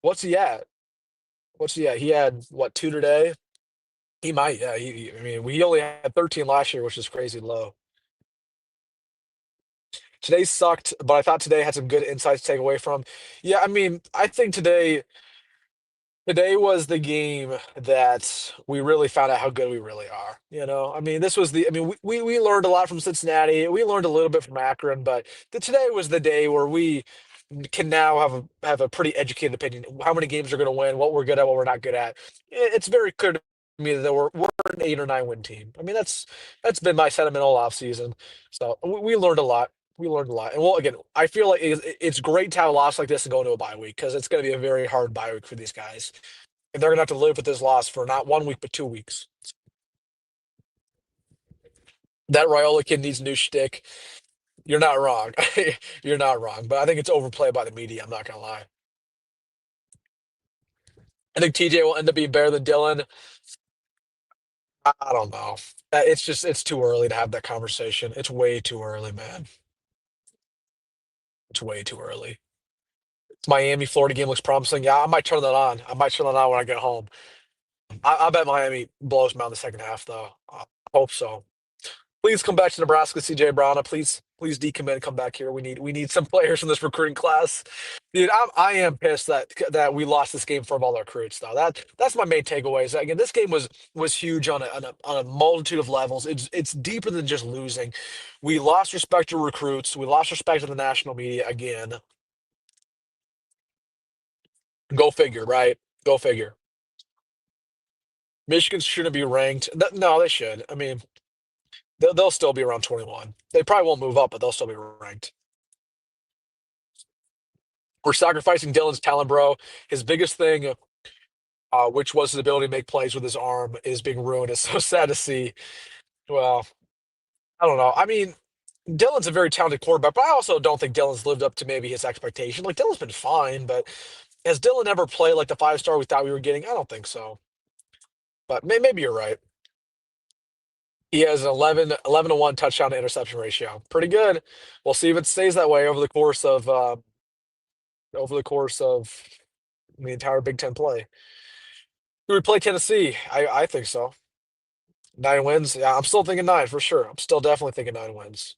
What's he at? What's he at? He had what, 2 today? He might, yeah. I mean, we only had 13 last year, which is crazy low. Today sucked, but I thought today had some good insights to take away from. Yeah, I mean, I think today was the game that we really found out how good we really are. I mean, this was I mean, we learned a lot from Cincinnati. We learned a little bit from Akron, but today was the day where we can now have a pretty educated opinion. How many games we're going to win, what we're good at, what we're not good at. It's very clear to me that we're an 8 or 9 win team. I mean, that's been my sentiment all off season. So we learned a lot. We learned a lot. And well, again, I feel like it's great to have a loss like this and go into a bye week because it's going to be a very hard bye week for these guys. And they're going to have to live with this loss for not 1 week, but 2 weeks. That Raiola kid needs new shtick. You're not wrong. You're not wrong. But I think it's overplayed by the media. I'm not gonna lie. I think TJ will end up being better than Dylan. I don't know. It's too early to have that conversation. It's way too early, man. It's way too early. Miami Florida game looks promising. Yeah, I might turn that on. I might turn that on when I get home. I bet Miami blows them out in the second half, though. I hope so. Please come back to Nebraska, CJ Brown. Please decommit and come back here. We need some players in this recruiting class. Dude, I am pissed that we lost this game from all our recruits, though. That's my main takeaways. Again, this game was huge on a multitude of levels. It's deeper than just losing. We lost respect to recruits. We lost respect to the national media again. Go figure, right? Go figure. Michigan shouldn't be ranked. No, they should. I mean, they'll still be around 21. They probably won't move up, but they'll still be ranked. We're sacrificing Dylan's talent, bro. His biggest thing, which was his ability to make plays with his arm, is being ruined. It's so sad to see. Well, I don't know. I mean, Dylan's a very talented quarterback, but I also don't think Dylan's lived up to maybe his expectation. Like Dylan's been fine, but has Dylan ever played like the 5-star we thought we were getting? I don't think so. But maybe you're right. He has an 11 to 1 touchdown to interception ratio. Pretty good. We'll see if it stays that way over the course of the entire Big Ten play. Do we play Tennessee? I think so. 9 wins. Yeah, I'm still thinking 9 for sure. I'm still definitely thinking 9 wins.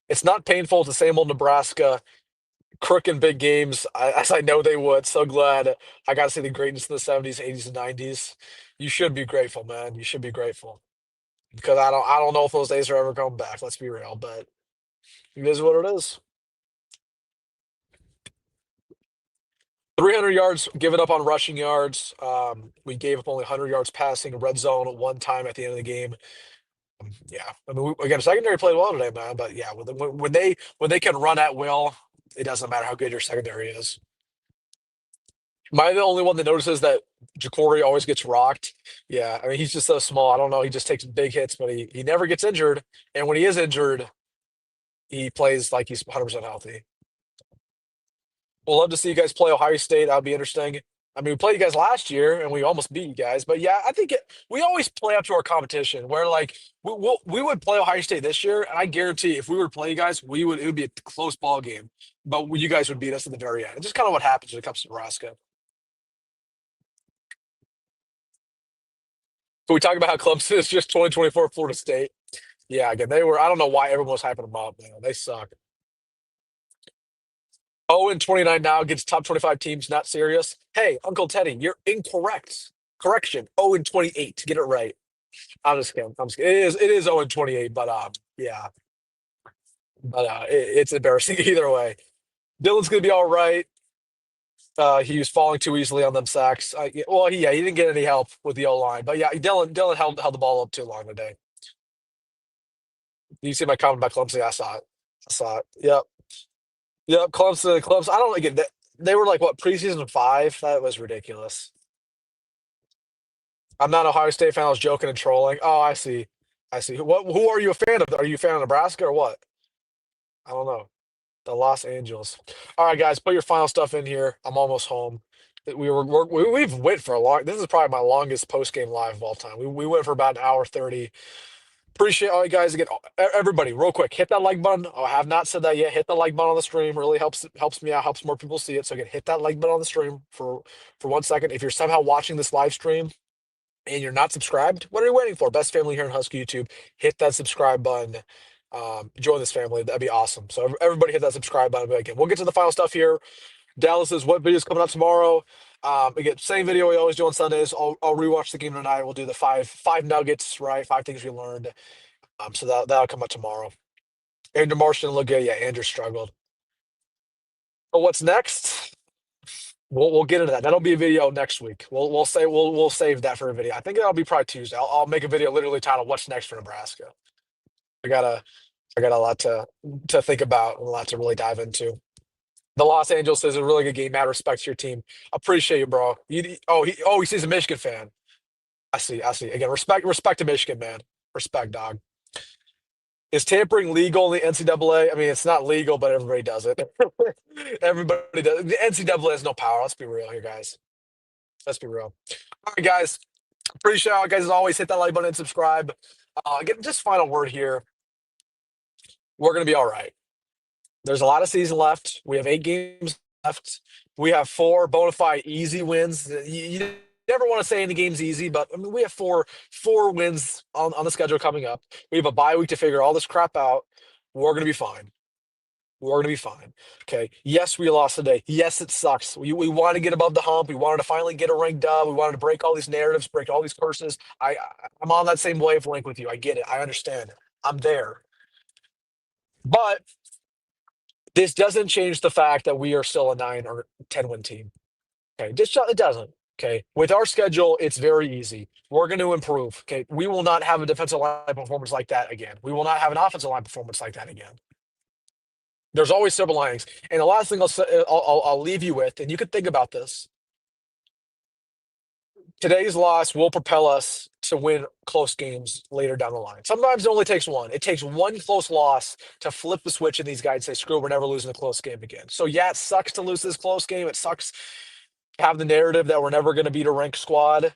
It's not painful. It's the same old Nebraska crook in big games, as I know they would. So glad I got to see the greatness in the 70s, 80s, and 90s. You should be grateful, man. You should be grateful because I don't know if those days are ever coming back. Let's be real, but it is what it is. 300 yards given up on rushing yards. We gave up only 100 yards passing, red zone one time at the end of the game. Yeah, I mean, again, secondary played well today, man. But yeah, when they can run at will, it doesn't matter how good your secondary is. Am I the only one that notices that Jacory always gets rocked? Yeah, I mean, he's just so small. I don't know. He just takes big hits, but he never gets injured. And when he is injured, he plays like he's 100% healthy. We'll love to see you guys play Ohio State. That'll be interesting. I mean, we played you guys last year and we almost beat you guys. But yeah, I think we always play up to our competition. Where like we would play Ohio State this year, and I guarantee if we were to play you guys, it would be a close ball game. But you guys would beat us at the very end. It's just kind of what happens when it comes to Nebraska. Can we talk about how Clemson is just 2024 Florida State? Yeah, again, they were. I don't know why everyone was hyping them up, man. They suck. 0-29 now against top 25 teams, not serious. Hey, Uncle Teddy, you're incorrect. Correction, 0-28. Get it right. I'm just kidding. I'm just kidding. It is 0-28, but yeah. But it's embarrassing either way. Dylan's gonna be all right. He was falling too easily on them sacks. Well, he didn't get any help with the O line, but yeah, Dylan held the ball up too long today. You see my comment about Clemson? I saw it. I saw it. Yep. Yep. Clemson. I don't like it. They were like what preseason 5? That was ridiculous. I'm not an Ohio State fan. I was joking and trolling. Oh, I see. I see. Who are you a fan of? Are you a fan of Nebraska or what? I don't know. The Los Angeles. All right, guys, put your final stuff in here. I'm almost home. We've went for a long. This is probably my longest post game live of all time. We went for about an hour 30. Appreciate all you guys again. Everybody, real quick, hit that like button. Oh, I have not said that yet. Hit the like button on the stream. Really helps me out. Helps more people see it. So again, hit that like button on the stream for 1 second. If you're somehow watching this live stream and you're not subscribed, what are you waiting for? Best family here in Husky YouTube. Hit that subscribe button. Join this family. That'd be awesome. So everybody hit that subscribe button. But again, we'll get to the final stuff here. Dallas says, what video's coming out tomorrow? Again, same video we always do on Sundays. I'll rewatch the game tonight. We'll do the five nuggets, right? 5 things we learned. So that'll come out tomorrow. Andrew Marsh didn't look good. Yeah, Andrew struggled. But what's next? We'll get into that. That'll be a video next week. We'll save that for a video. I think that'll be probably Tuesday. I'll make a video literally titled "What's Next for Nebraska." I got a lot to think about and a lot to really dive into. The Los Angeles is a really good game. Mad respect to your team. Appreciate you, bro. He sees a Michigan fan. I see. Again, respect to Michigan, man. Respect, dog. Is tampering legal in the NCAA? I mean, it's not legal, but everybody does it. Everybody does. The NCAA has no power. Let's be real here, guys. Let's be real. All right, guys. Appreciate it, guys. As always, hit that like button and subscribe. Again, just final word here. We're gonna be all right. There's a lot of season left. We have 8 games left. We have 4 bona fide easy wins. You never want to say any game's easy, but I mean, we have four wins on the schedule coming up. We have a bye week to figure all this crap out. We're gonna be fine. We're going to be fine. Okay. Yes, we lost today. Yes, it sucks. We wanted to get above the hump. We wanted to finally get a ranked dub. We wanted to break all these narratives, break all these curses. I'm on that same wavelength with you. I get it. I understand. I'm there. But this doesn't change the fact that we are still a 9 or 10 win team. Okay. It doesn't. Okay. With our schedule, it's very easy. We're going to improve. Okay. We will not have a defensive line performance like that again. We will not have an offensive line performance like that again. There's always silver linings. And the last thing I'll leave you with, and you could think about this. Today's loss will propel us to win close games later down the line. Sometimes it only takes one. It takes one close loss to flip the switch in these guys and say, screw, we're never losing a close game again. So yeah, it sucks to lose this close game. It sucks to have the narrative that we're never going to beat a ranked squad.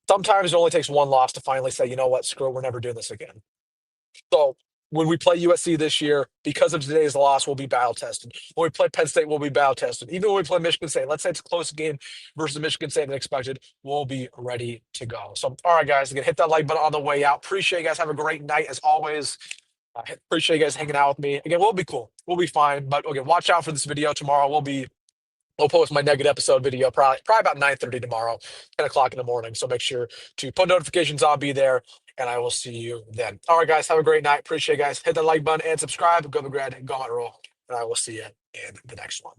Sometimes it only takes one loss to finally say, you know what, screw, we're never doing this again. So when we play USC this year, because of today's loss, we'll be battle tested. When we play Penn State, we'll be battle tested. Even when we play Michigan State, let's say it's a closer game versus Michigan State than expected, we'll be ready to go. So, all right, guys, again, hit that like button on the way out. Appreciate you guys. Have a great night as always. Appreciate you guys hanging out with me. Again, we'll be cool. We'll be fine. But again, watch out for this video tomorrow. We'll post my negative episode video probably about 9:30 tomorrow, 10 o'clock in the morning. So make sure to put notifications on, be there, and I will see you then. All right, guys, have a great night. Appreciate you guys. Hit that like button and subscribe. Go to grad, go on, roll, and I will see you in the next one.